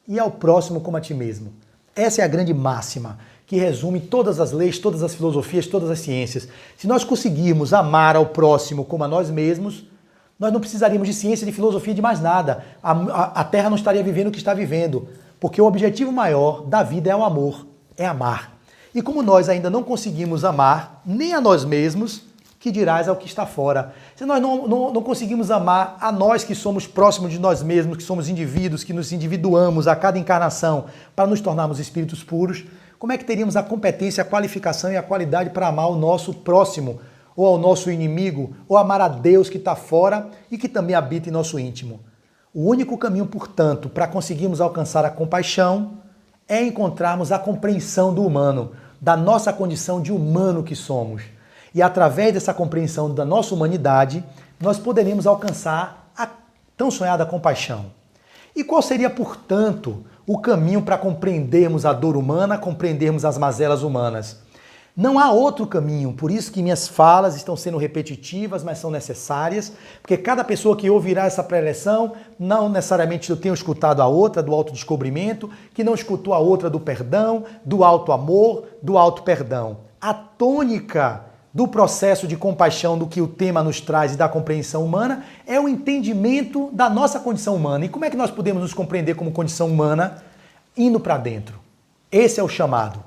e ao próximo como a ti mesmo. Essa é a grande máxima, que resume todas as leis, todas as filosofias, todas as ciências. Se nós conseguirmos amar ao próximo como a nós mesmos, nós não precisaríamos de ciência, de filosofia, de mais nada. A Terra não estaria vivendo o que está vivendo, porque o objetivo maior da vida é o amor, é amar. E como nós ainda não conseguimos amar nem a nós mesmos, que dirás ao que está fora? Se nós não conseguimos amar a nós que somos próximos de nós mesmos, que somos indivíduos, que nos individuamos a cada encarnação para nos tornarmos espíritos puros, como é que teríamos a competência, a qualificação e a qualidade para amar o nosso próximo, ou ao nosso inimigo, ou amar a Deus que está fora e que também habita em nosso íntimo? O único caminho, portanto, para conseguirmos alcançar a compaixão é encontrarmos a compreensão do humano, da nossa condição de humano que somos. E através dessa compreensão da nossa humanidade, nós poderemos alcançar a tão sonhada compaixão. E qual seria, portanto, o caminho para compreendermos a dor humana, compreendermos as mazelas humanas? Não há outro caminho, por isso que minhas falas estão sendo repetitivas, mas são necessárias, porque cada pessoa que ouvirá essa preleção, não necessariamente eu tenho escutado a outra do autodescobrimento, que não escutou a outra do perdão, do auto-amor, do auto-perdão. A tônica do processo de compaixão do que o tema nos traz e da compreensão humana é o entendimento da nossa condição humana. E como é que nós podemos nos compreender como condição humana? Indo para dentro. Esse é o chamado.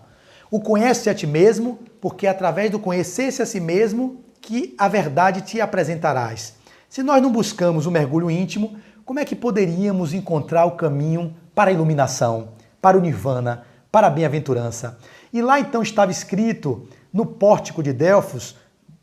O conhece a ti mesmo, porque é através do conhecer-se a si mesmo que a verdade te apresentarás. Se nós não buscamos o mergulho íntimo, como é que poderíamos encontrar o caminho para a iluminação, para o nirvana, para a bem-aventurança? E lá então estava escrito, no pórtico de Delfos,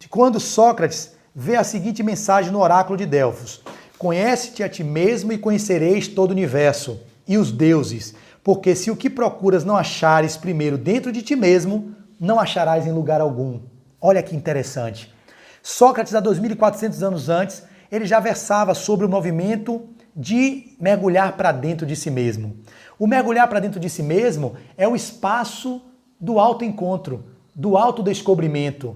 quando Sócrates vê a seguinte mensagem no oráculo de Delfos: conhece-te a ti mesmo e conhecereis todo o universo e os deuses, porque se o que procuras não achares primeiro dentro de ti mesmo, não acharás em lugar algum. Olha que interessante. Sócrates, há 2.400 anos antes, ele já versava sobre o movimento de mergulhar para dentro de si mesmo. O mergulhar para dentro de si mesmo é o espaço do autoencontro, do autodescobrimento.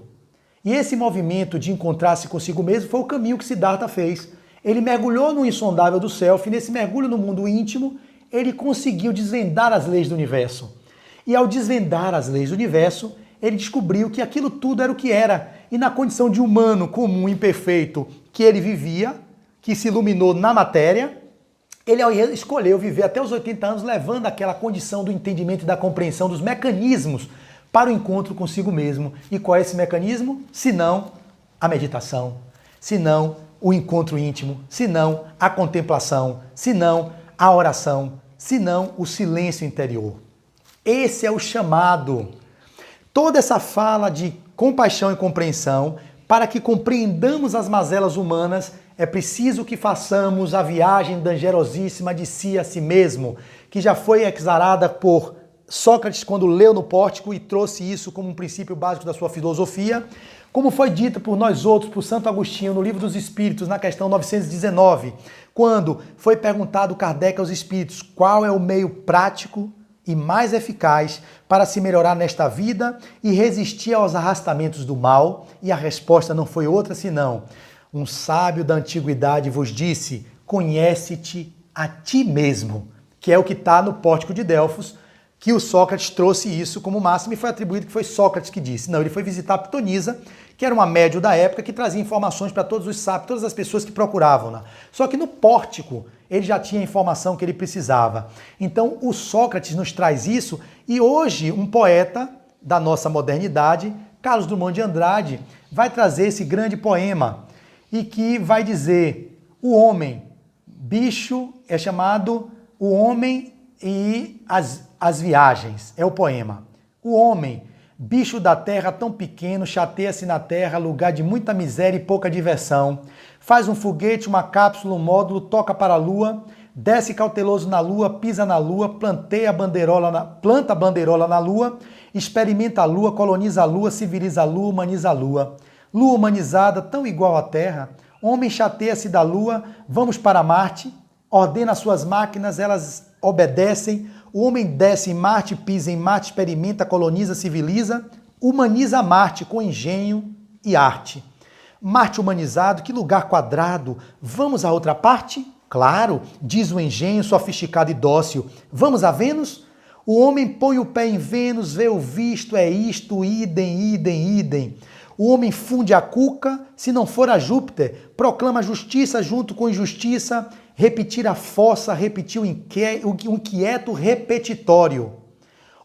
E esse movimento de encontrar-se consigo mesmo foi o caminho que Siddhartha fez. Ele mergulhou no insondável do self, e nesse mergulho no mundo íntimo, ele conseguiu desvendar as leis do universo. E ao desvendar as leis do universo, ele descobriu que aquilo tudo era o que era. E na condição de humano comum, imperfeito, que ele vivia, que se iluminou na matéria, ele escolheu viver até os 80 anos levando aquela condição do entendimento e da compreensão dos mecanismos para o encontro consigo mesmo. E qual é esse mecanismo? Se não a meditação, se não o encontro íntimo, se não a contemplação, se não a oração, se não o silêncio interior. Esse é o chamado. Toda essa fala de compaixão e compreensão, para que compreendamos as mazelas humanas, é preciso que façamos a viagem dangerosíssima de si a si mesmo, que já foi exarada por Sócrates quando leu no Pórtico e trouxe isso como um princípio básico da sua filosofia, como foi dito por nós outros, por Santo Agostinho, no Livro dos Espíritos, na questão 919, quando foi perguntado Kardec aos espíritos qual é o meio prático e mais eficaz para se melhorar nesta vida e resistir aos arrastamentos do mal, e a resposta não foi outra senão: um sábio da antiguidade vos disse, conhece-te a ti mesmo, que é o que está no Pórtico de Delfos, que o Sócrates trouxe isso como máximo e foi atribuído que foi Sócrates que disse. Não, ele foi visitar a Pitonisa, que era uma médium da época que trazia informações para todos os sábios, todas as pessoas que procuravam. Só que no Pórtico ele já tinha a informação que ele precisava. Então o Sócrates nos traz isso, e hoje um poeta da nossa modernidade, Carlos Drummond de Andrade, vai trazer esse grande poema e que vai dizer: o homem, bicho, é chamado O Homem e as Viagens, é o poema. O homem, bicho da terra tão pequeno, chateia-se na terra, lugar de muita miséria e pouca diversão. Faz um foguete, uma cápsula, um módulo, toca para a lua, desce cauteloso na lua, pisa na lua, planta a bandeirola na lua, experimenta a lua, coloniza a lua, civiliza a lua, humaniza a lua. Lua humanizada, tão igual à terra, homem chateia-se da lua, vamos para Marte, ordena suas máquinas, elas obedecem, o homem desce em Marte, pisa em Marte, experimenta, coloniza, civiliza, humaniza Marte com engenho e arte. Marte humanizado, que lugar quadrado, vamos a outra parte? Claro, diz o engenho sofisticado e dócil, vamos a Vênus? O homem põe o pé em Vênus, vê o visto, é isto, idem, idem, idem. O homem funde a cuca, se não for a Júpiter, proclama justiça junto com injustiça, repetir a fossa, repetir o inquieto repetitório.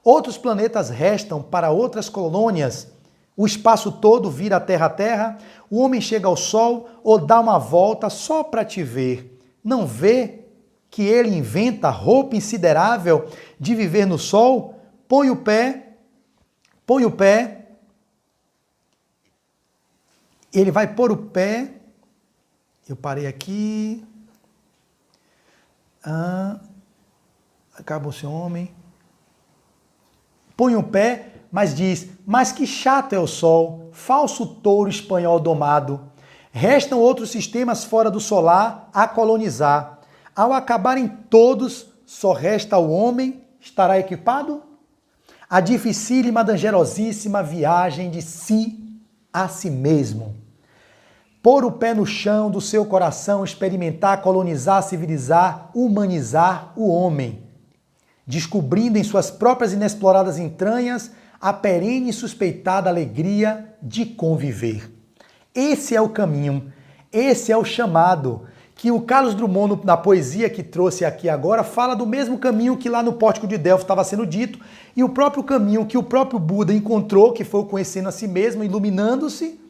Outros planetas restam para outras colônias, o espaço todo vira terra a terra, o homem chega ao sol ou dá uma volta só para te ver. Não vê que ele inventa roupa insiderável de viver no sol? Põe o pé, ele vai pôr o pé, eu parei aqui, acabou-se o homem, põe o pé, mas diz, mas que chato é o sol, falso touro espanhol domado, restam outros sistemas fora do solar a colonizar, ao acabarem todos, só resta o homem, estará equipado? A dificílima, dangerosíssima viagem de si a si mesmo. Pôr o pé no chão do seu coração, experimentar, colonizar, civilizar, humanizar o homem, descobrindo em suas próprias inexploradas entranhas a perene e suspeitada alegria de conviver. Esse é o caminho, esse é o chamado, que o Carlos Drummond, na poesia que trouxe aqui agora, fala do mesmo caminho que lá no Pórtico de Delfos estava sendo dito, e o próprio caminho que o próprio Buda encontrou, que foi o conhecendo a si mesmo, iluminando-se,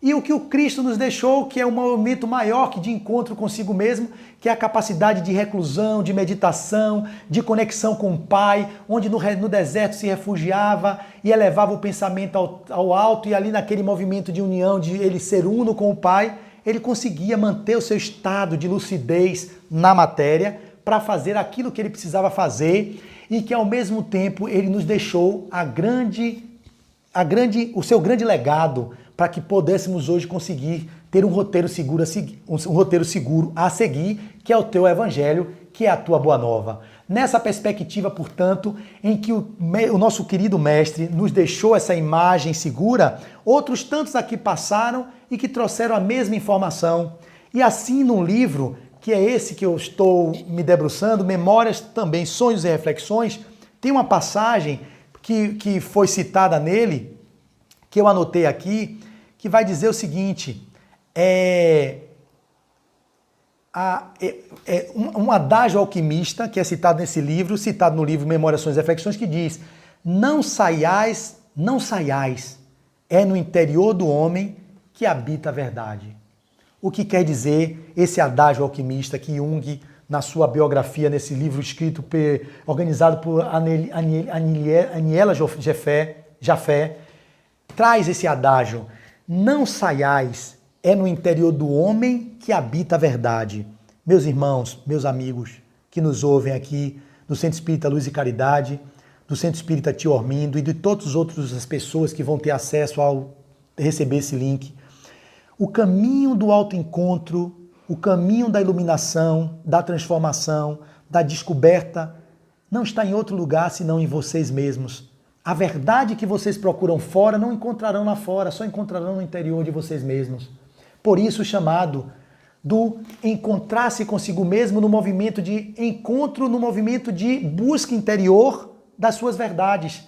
E o que o Cristo nos deixou, que é um movimento maior que de encontro consigo mesmo, que é a capacidade de reclusão, de meditação, de conexão com o Pai, onde no deserto se refugiava e elevava o pensamento ao alto, e ali naquele movimento de união, de ele ser uno com o Pai, ele conseguia manter o seu estado de lucidez na matéria para fazer aquilo que ele precisava fazer, e que ao mesmo tempo ele nos deixou o seu grande legado, para que pudéssemos hoje conseguir ter um roteiro seguro a seguir, que é o teu evangelho, que é a tua boa nova. Nessa perspectiva, portanto, em que o nosso querido mestre nos deixou essa imagem segura, outros tantos aqui passaram e que trouxeram a mesma informação. E assim, num livro, que é esse que eu estou me debruçando, Memórias também, Sonhos e Reflexões, tem uma passagem que foi citada nele, que eu anotei aqui, que vai dizer o seguinte, um adágio alquimista, que é citado nesse livro, citado no livro Memórias, Sonhos e Reflexões, que diz: não saiais, é no interior do homem que habita a verdade. O que quer dizer esse adágio alquimista que Jung, na sua biografia, nesse livro escrito, organizado por Aniela Jafé, traz esse adágio. Não saiais, é no interior do homem que habita a verdade. Meus irmãos, meus amigos que nos ouvem aqui do Centro Espírita Luz e Caridade, do Centro Espírita Tio Ormindo e de todas as outras pessoas que vão ter acesso ao receber esse link, o caminho do autoencontro, o caminho da iluminação, da transformação, da descoberta, não está em outro lugar senão em vocês mesmos. A verdade que vocês procuram fora não encontrarão lá fora, só encontrarão no interior de vocês mesmos. Por isso o chamado do encontrar-se consigo mesmo no movimento de encontro, no movimento de busca interior das suas verdades,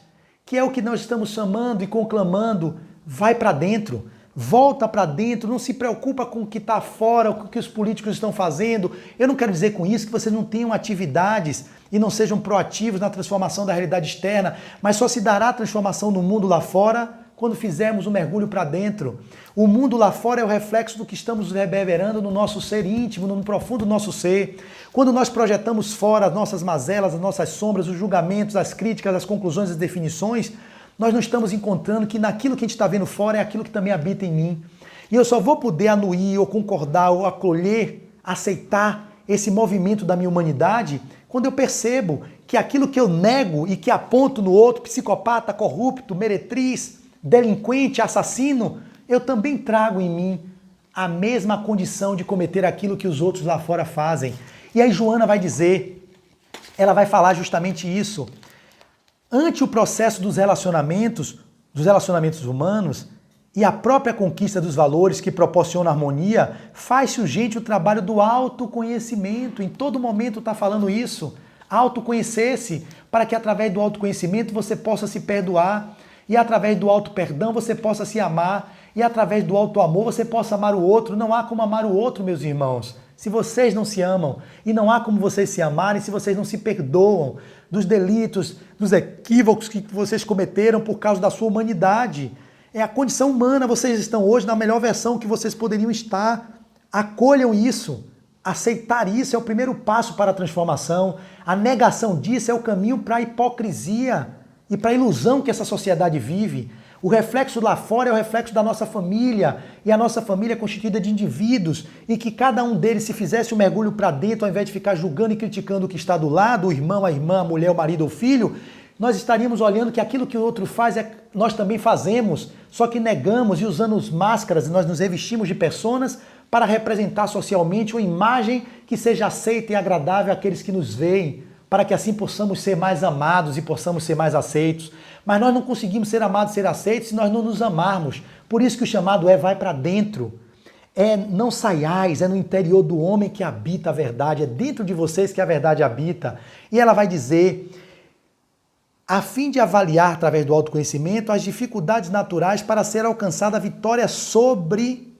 que é o que nós estamos chamando e conclamando. Vai para dentro, volta para dentro, não se preocupa com o que está fora, com o que os políticos estão fazendo. Eu não quero dizer com isso que vocês não tenham atividades e não sejam proativos na transformação da realidade externa, mas só se dará transformação no mundo lá fora quando fizermos um mergulho para dentro. O mundo lá fora é o reflexo do que estamos reverberando no nosso ser íntimo, no profundo do nosso ser. Quando nós projetamos fora as nossas mazelas, as nossas sombras, os julgamentos, as críticas, as conclusões, as definições, nós não estamos encontrando que naquilo que a gente está vendo fora é aquilo que também habita em mim. E eu só vou poder anuir, ou concordar, ou acolher, aceitar esse movimento da minha humanidade quando eu percebo que aquilo que eu nego e que aponto no outro, psicopata, corrupto, meretriz, delinquente, assassino, eu também trago em mim a mesma condição de cometer aquilo que os outros lá fora fazem. E aí Joana vai dizer, ela vai falar justamente isso. Ante o processo dos relacionamentos humanos e a própria conquista dos valores que proporciona harmonia, faz-se urgente o trabalho do autoconhecimento. Em todo momento está falando isso. Autoconhecer-se, para que através do autoconhecimento você possa se perdoar, e através do auto-perdão você possa se amar, e através do auto-amor você possa amar o outro. Não há como amar o outro, meus irmãos, se vocês não se amam, e não há como vocês se amarem se vocês não se perdoam dos delitos, dos equívocos que vocês cometeram por causa da sua humanidade. É a condição humana, vocês estão hoje na melhor versão que vocês poderiam estar. Acolham isso, aceitar isso é o primeiro passo para a transformação. A negação disso é o caminho para a hipocrisia e para a ilusão que essa sociedade vive. O reflexo lá fora é o reflexo da nossa família, e a nossa família é constituída de indivíduos, e que cada um deles, se fizesse um mergulho para dentro, ao invés de ficar julgando e criticando o que está do lado, o irmão, a irmã, a mulher, o marido ou o filho, nós estaríamos olhando que aquilo que o outro faz, nós também fazemos, só que negamos e usando máscaras, nós nos revestimos de personas para representar socialmente uma imagem que seja aceita e agradável àqueles que nos veem, para que assim possamos ser mais amados e possamos ser mais aceitos. Mas nós não conseguimos ser amados e ser aceitos se nós não nos amarmos. Por isso que o chamado vai para dentro. Não saiais, é no interior do homem que habita a verdade, é dentro de vocês que a verdade habita. E ela vai dizer, a fim de avaliar através do autoconhecimento as dificuldades naturais para ser alcançada a vitória sobre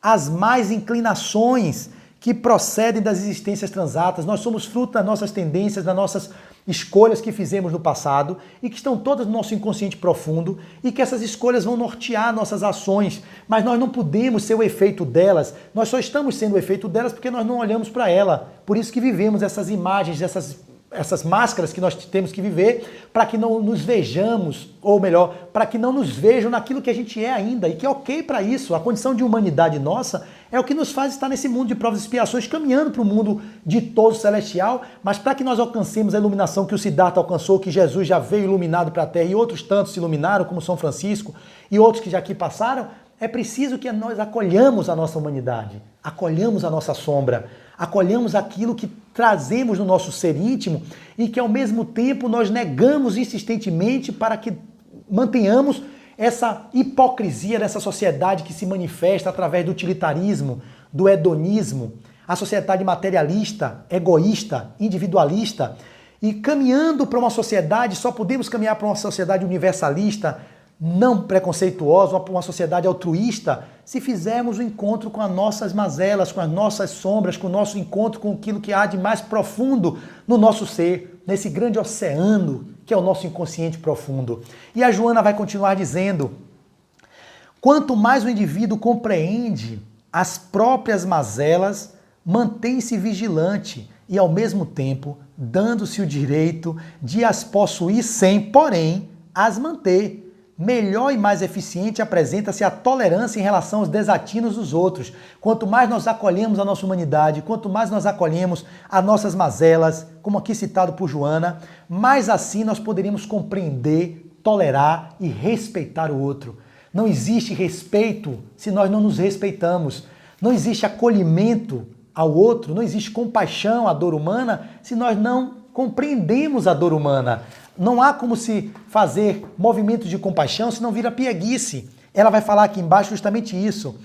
as más inclinações que procedem das existências transatas. Nós somos fruto das nossas tendências, das nossas escolhas que fizemos no passado e que estão todas no nosso inconsciente profundo e que essas escolhas vão nortear nossas ações, mas nós não podemos ser o efeito delas, nós só estamos sendo o efeito delas porque nós não olhamos para ela. Por isso que vivemos essas imagens, essas máscaras que nós temos que viver para que não nos vejamos, ou melhor, para que não nos vejam naquilo que a gente é ainda e que é ok para isso. A condição de humanidade nossa é o que nos faz estar nesse mundo de provas e expiações, caminhando para o mundo ditoso celestial, mas para que nós alcancemos a iluminação que o Siddhartha alcançou, que Jesus já veio iluminado para a Terra e outros tantos se iluminaram, como São Francisco e outros que já aqui passaram, é preciso que nós acolhamos a nossa humanidade, acolhamos a nossa sombra, acolhamos aquilo que trazemos no nosso ser íntimo e que ao mesmo tempo nós negamos insistentemente para que mantenhamos essa hipocrisia dessa sociedade que se manifesta através do utilitarismo, do hedonismo, a sociedade materialista, egoísta, individualista, e caminhando para uma sociedade, só podemos caminhar para uma sociedade universalista, não preconceituosa, uma sociedade altruísta, se fizermos o encontro com as nossas mazelas, com as nossas sombras, com o nosso encontro com aquilo que há de mais profundo no nosso ser, nesse grande oceano que é o nosso inconsciente profundo. E a Joana vai continuar dizendo: quanto mais o indivíduo compreende as próprias mazelas, mantém-se vigilante e, ao mesmo tempo, dando-se o direito de as possuir sem, porém, as manter. Melhor e mais eficiente apresenta-se a tolerância em relação aos desatinos dos outros. Quanto mais nós acolhemos a nossa humanidade, quanto mais nós acolhemos as nossas mazelas, como aqui citado por Joana, mais assim nós poderíamos compreender, tolerar e respeitar o outro. Não existe respeito se nós não nos respeitamos. Não existe acolhimento ao outro, não existe compaixão à dor humana se nós não compreendemos a dor humana. Não há como se fazer movimentos de compaixão se não vira pieguice. Ela vai falar aqui embaixo justamente isso.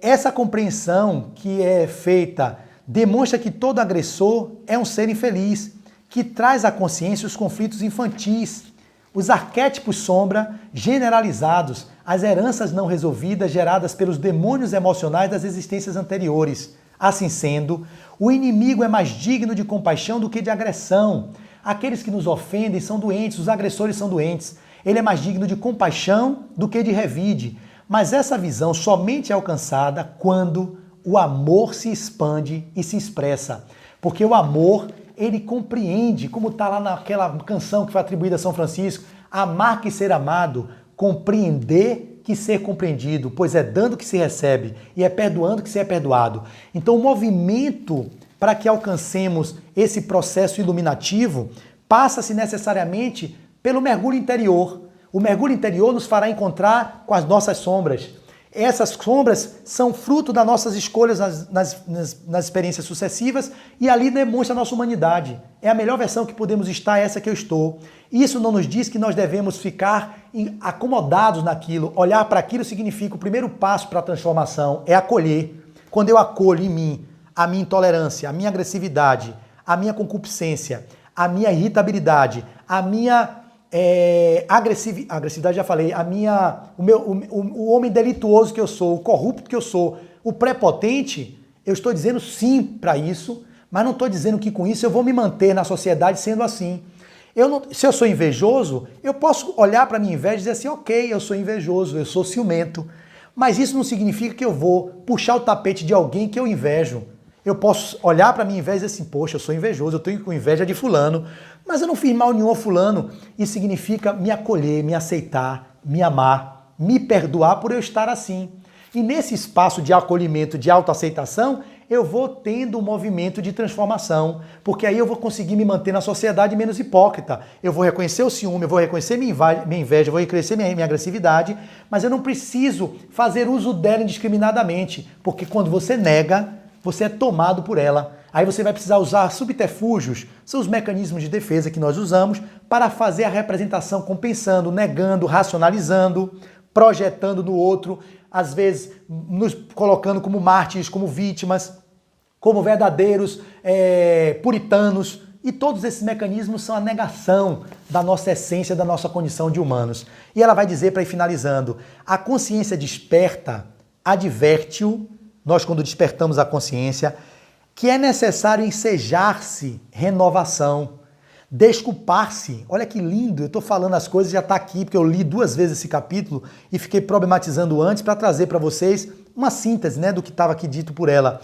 Essa compreensão que é feita demonstra que todo agressor é um ser infeliz, que traz à consciência os conflitos infantis, os arquétipos sombra generalizados, as heranças não resolvidas geradas pelos demônios emocionais das existências anteriores. Assim sendo, o inimigo é mais digno de compaixão do que de agressão. Aqueles que nos ofendem são doentes, os agressores são doentes. Ele é mais digno de compaixão do que de revide. Mas essa visão somente é alcançada quando o amor se expande e se expressa. Porque o amor, ele compreende, como está lá naquela canção que foi atribuída a São Francisco, amar que ser amado, compreender que ser compreendido, pois é dando que se recebe e é perdoando que se é perdoado. Então o movimento para que alcancemos esse processo iluminativo passa-se necessariamente pelo mergulho interior. O mergulho interior nos fará encontrar com as nossas sombras. Essas sombras são fruto das nossas escolhas nas experiências sucessivas e ali demonstra a nossa humanidade. É a melhor versão que podemos estar, essa que eu estou. Isso não nos diz que nós devemos ficar acomodados naquilo. Olhar para aquilo significa o primeiro passo para a transformação, é acolher. Quando eu acolho em mim a minha intolerância, a minha agressividade, a minha concupiscência, a minha irritabilidade, a minha agressividade já falei, o homem delituoso que eu sou, o corrupto que eu sou, o prepotente, eu estou dizendo sim para isso, mas não estou dizendo que com isso eu vou me manter na sociedade sendo assim. Se eu sou invejoso, eu posso olhar para a minha inveja e dizer assim, ok, eu sou invejoso, eu sou ciumento, mas isso não significa que eu vou puxar o tapete de alguém que eu invejo. Eu posso olhar para a minha inveja e dizer assim, poxa, eu sou invejoso, eu tenho com inveja de fulano, mas eu não fiz mal nenhum a fulano. Isso significa me acolher, me aceitar, me amar, me perdoar por eu estar assim. E nesse espaço de acolhimento, de autoaceitação, eu vou tendo um movimento de transformação, porque aí eu vou conseguir me manter na sociedade menos hipócrita. Eu vou reconhecer o ciúme, eu vou reconhecer minha inveja, eu vou reconhecer minha agressividade, mas eu não preciso fazer uso dela indiscriminadamente, porque quando você nega, você é tomado por ela. Aí você vai precisar usar subterfúgios, são os mecanismos de defesa que nós usamos para fazer a representação compensando, negando, racionalizando, projetando no outro, às vezes nos colocando como mártires, como vítimas, como verdadeiros puritanos. E todos esses mecanismos são a negação da nossa essência, da nossa condição de humanos. E ela vai dizer, para ir finalizando, a consciência desperta adverte-o nós quando despertamos a consciência, que é necessário ensejar-se renovação, desculpar-se. Olha que lindo, eu estou falando as coisas, já está aqui, porque eu li 2 vezes esse capítulo e fiquei problematizando antes para trazer para vocês uma síntese, né, do que estava aqui dito por ela.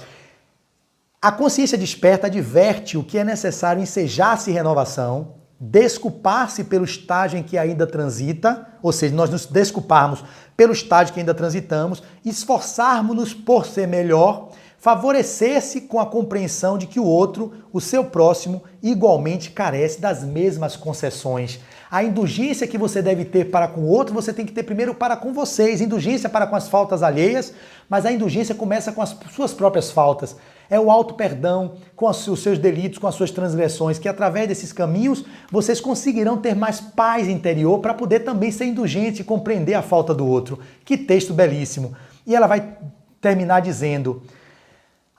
A consciência desperta adverte o que é necessário ensejar-se renovação, desculpar-se pelo estágio em que ainda transita, ou seja, nós nos desculparmos pelo estágio que ainda transitamos, esforçarmos-nos por ser melhor, favorecer-se com a compreensão de que o outro, o seu próximo, igualmente carece das mesmas concessões. A indulgência que você deve ter para com o outro, você tem que ter primeiro para com vocês. Indulgência para com as faltas alheias, mas a indulgência começa com as suas próprias faltas. É o auto-perdão com os seus delitos, com as suas transgressões, que através desses caminhos vocês conseguirão ter mais paz interior para poder também ser indulgente e compreender a falta do outro. Que texto belíssimo! E ela vai terminar dizendo: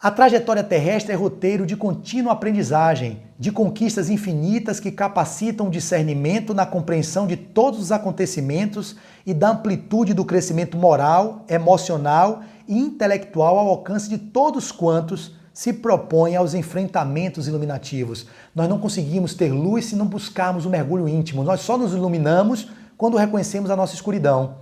a trajetória terrestre é roteiro de contínua aprendizagem, de conquistas infinitas que capacitam o discernimento na compreensão de todos os acontecimentos e da amplitude do crescimento moral, emocional e intelectual ao alcance de todos quantos se propõem aos enfrentamentos iluminativos. Nós não conseguimos ter luz se não buscarmos o mergulho íntimo. Nós só nos iluminamos quando reconhecemos a nossa escuridão.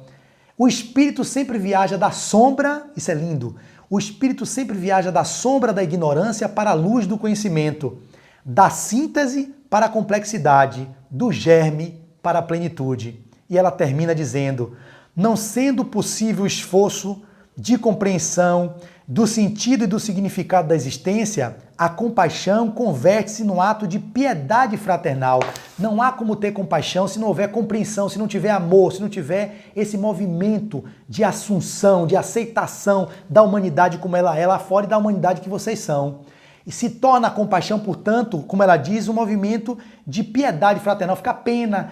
O espírito sempre viaja da sombra, isso é lindo, o espírito sempre viaja da sombra da ignorância para a luz do conhecimento, da síntese para a complexidade, do germe para a plenitude. E ela termina dizendo: não sendo possível o esforço de compreensão do sentido e do significado da existência, a compaixão converte-se num ato de piedade fraternal. Não há como ter compaixão se não houver compreensão, se não tiver amor, se não tiver esse movimento de assunção, de aceitação da humanidade como ela é lá fora e da humanidade que vocês são. E se torna a compaixão, portanto, como ela diz, um movimento de piedade fraternal. Fica pena,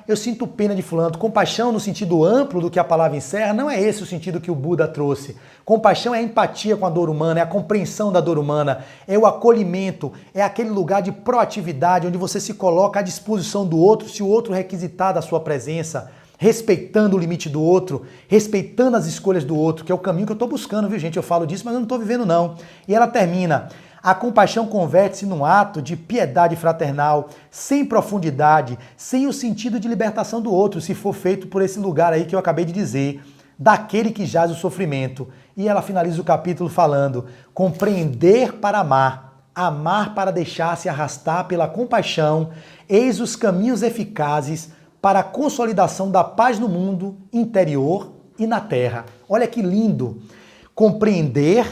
eu sinto pena de fulano. Compaixão no sentido amplo do que a palavra encerra, não é esse o sentido que o Buda trouxe. Compaixão é a empatia com a dor humana, é a compreensão da dor humana, é o acolhimento, é aquele lugar de proatividade onde você se coloca à disposição do outro se o outro requisitar da sua presença, respeitando o limite do outro, respeitando as escolhas do outro, que é o caminho que eu estou buscando, viu gente? Eu falo disso, mas eu não estou vivendo não. E ela termina: a compaixão converte-se num ato de piedade fraternal, sem profundidade, sem o sentido de libertação do outro, se for feito por esse lugar aí que eu acabei de dizer, daquele que jaz o sofrimento. E ela finaliza o capítulo falando: compreender para amar, amar para deixar-se arrastar pela compaixão, eis os caminhos eficazes para a consolidação da paz no mundo interior e na terra. Olha que lindo! Compreender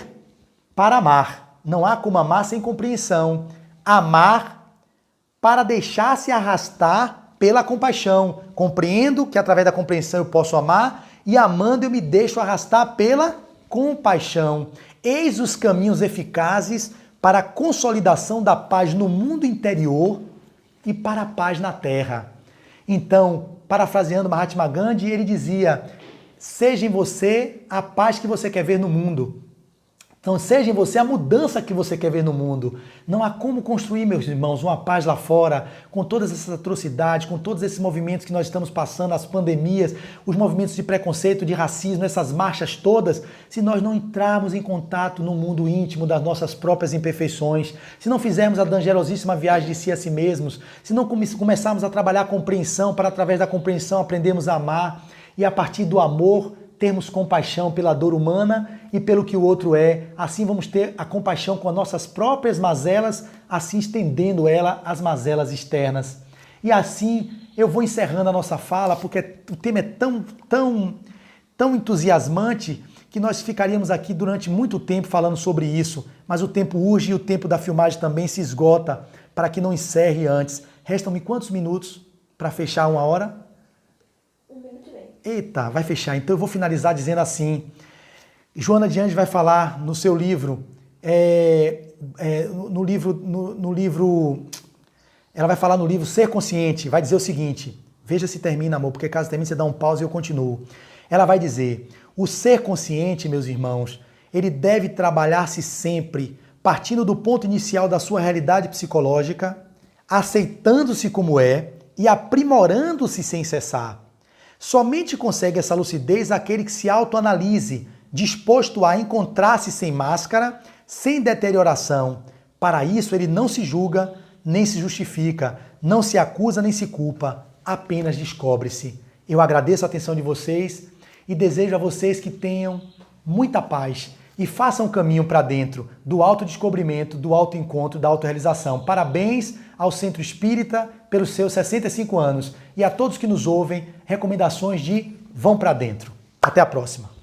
para amar. Não há como amar sem compreensão. Amar para deixar-se arrastar pela compaixão. Compreendo que através da compreensão eu posso amar e amando eu me deixo arrastar pela compaixão. Eis os caminhos eficazes para a consolidação da paz no mundo interior e para a paz na terra. Então, parafraseando Mahatma Gandhi, ele dizia: seja em você a paz que você quer ver no mundo. Então, seja em você a mudança que você quer ver no mundo. Não há como construir, meus irmãos, uma paz lá fora, com todas essas atrocidades, com todos esses movimentos que nós estamos passando, as pandemias, os movimentos de preconceito, de racismo, essas marchas todas, se nós não entrarmos em contato no mundo íntimo das nossas próprias imperfeições, se não fizermos a dangerosíssima viagem de si a si mesmos, se não começarmos a trabalhar a compreensão, para através da compreensão aprendermos a amar e a partir do amor termos compaixão pela dor humana e pelo que o outro é. Assim vamos ter a compaixão com as nossas próprias mazelas, assim estendendo ela às mazelas externas. E assim eu vou encerrando a nossa fala, porque o tema é tão entusiasmante que nós ficaríamos aqui durante muito tempo falando sobre isso. Mas o tempo urge e o tempo da filmagem também se esgota para que não encerre antes. Restam-me quantos minutos para fechar 1 hora? Eita, vai fechar. Então eu vou finalizar dizendo assim: Joana de Anjos vai falar no seu livro, ela vai falar no livro Ser Consciente, vai dizer o seguinte, veja se termina, amor, porque caso termine você dá um pause e eu continuo. Ela vai dizer: o ser consciente, meus irmãos, ele deve trabalhar-se sempre partindo do ponto inicial da sua realidade psicológica, aceitando-se como é e aprimorando-se sem cessar. Somente consegue essa lucidez aquele que se autoanalise, disposto a encontrar-se sem máscara, sem deterioração. Para isso ele não se julga, nem se justifica, não se acusa nem se culpa, apenas descobre-se. Eu agradeço a atenção de vocês e desejo a vocês que tenham muita paz e façam um caminho para dentro do autodescobrimento, do autoencontro, da autorrealização. Parabéns ao Centro Espírita pelos seus 65 anos e a todos que nos ouvem, recomendações de vão para dentro. Até a próxima.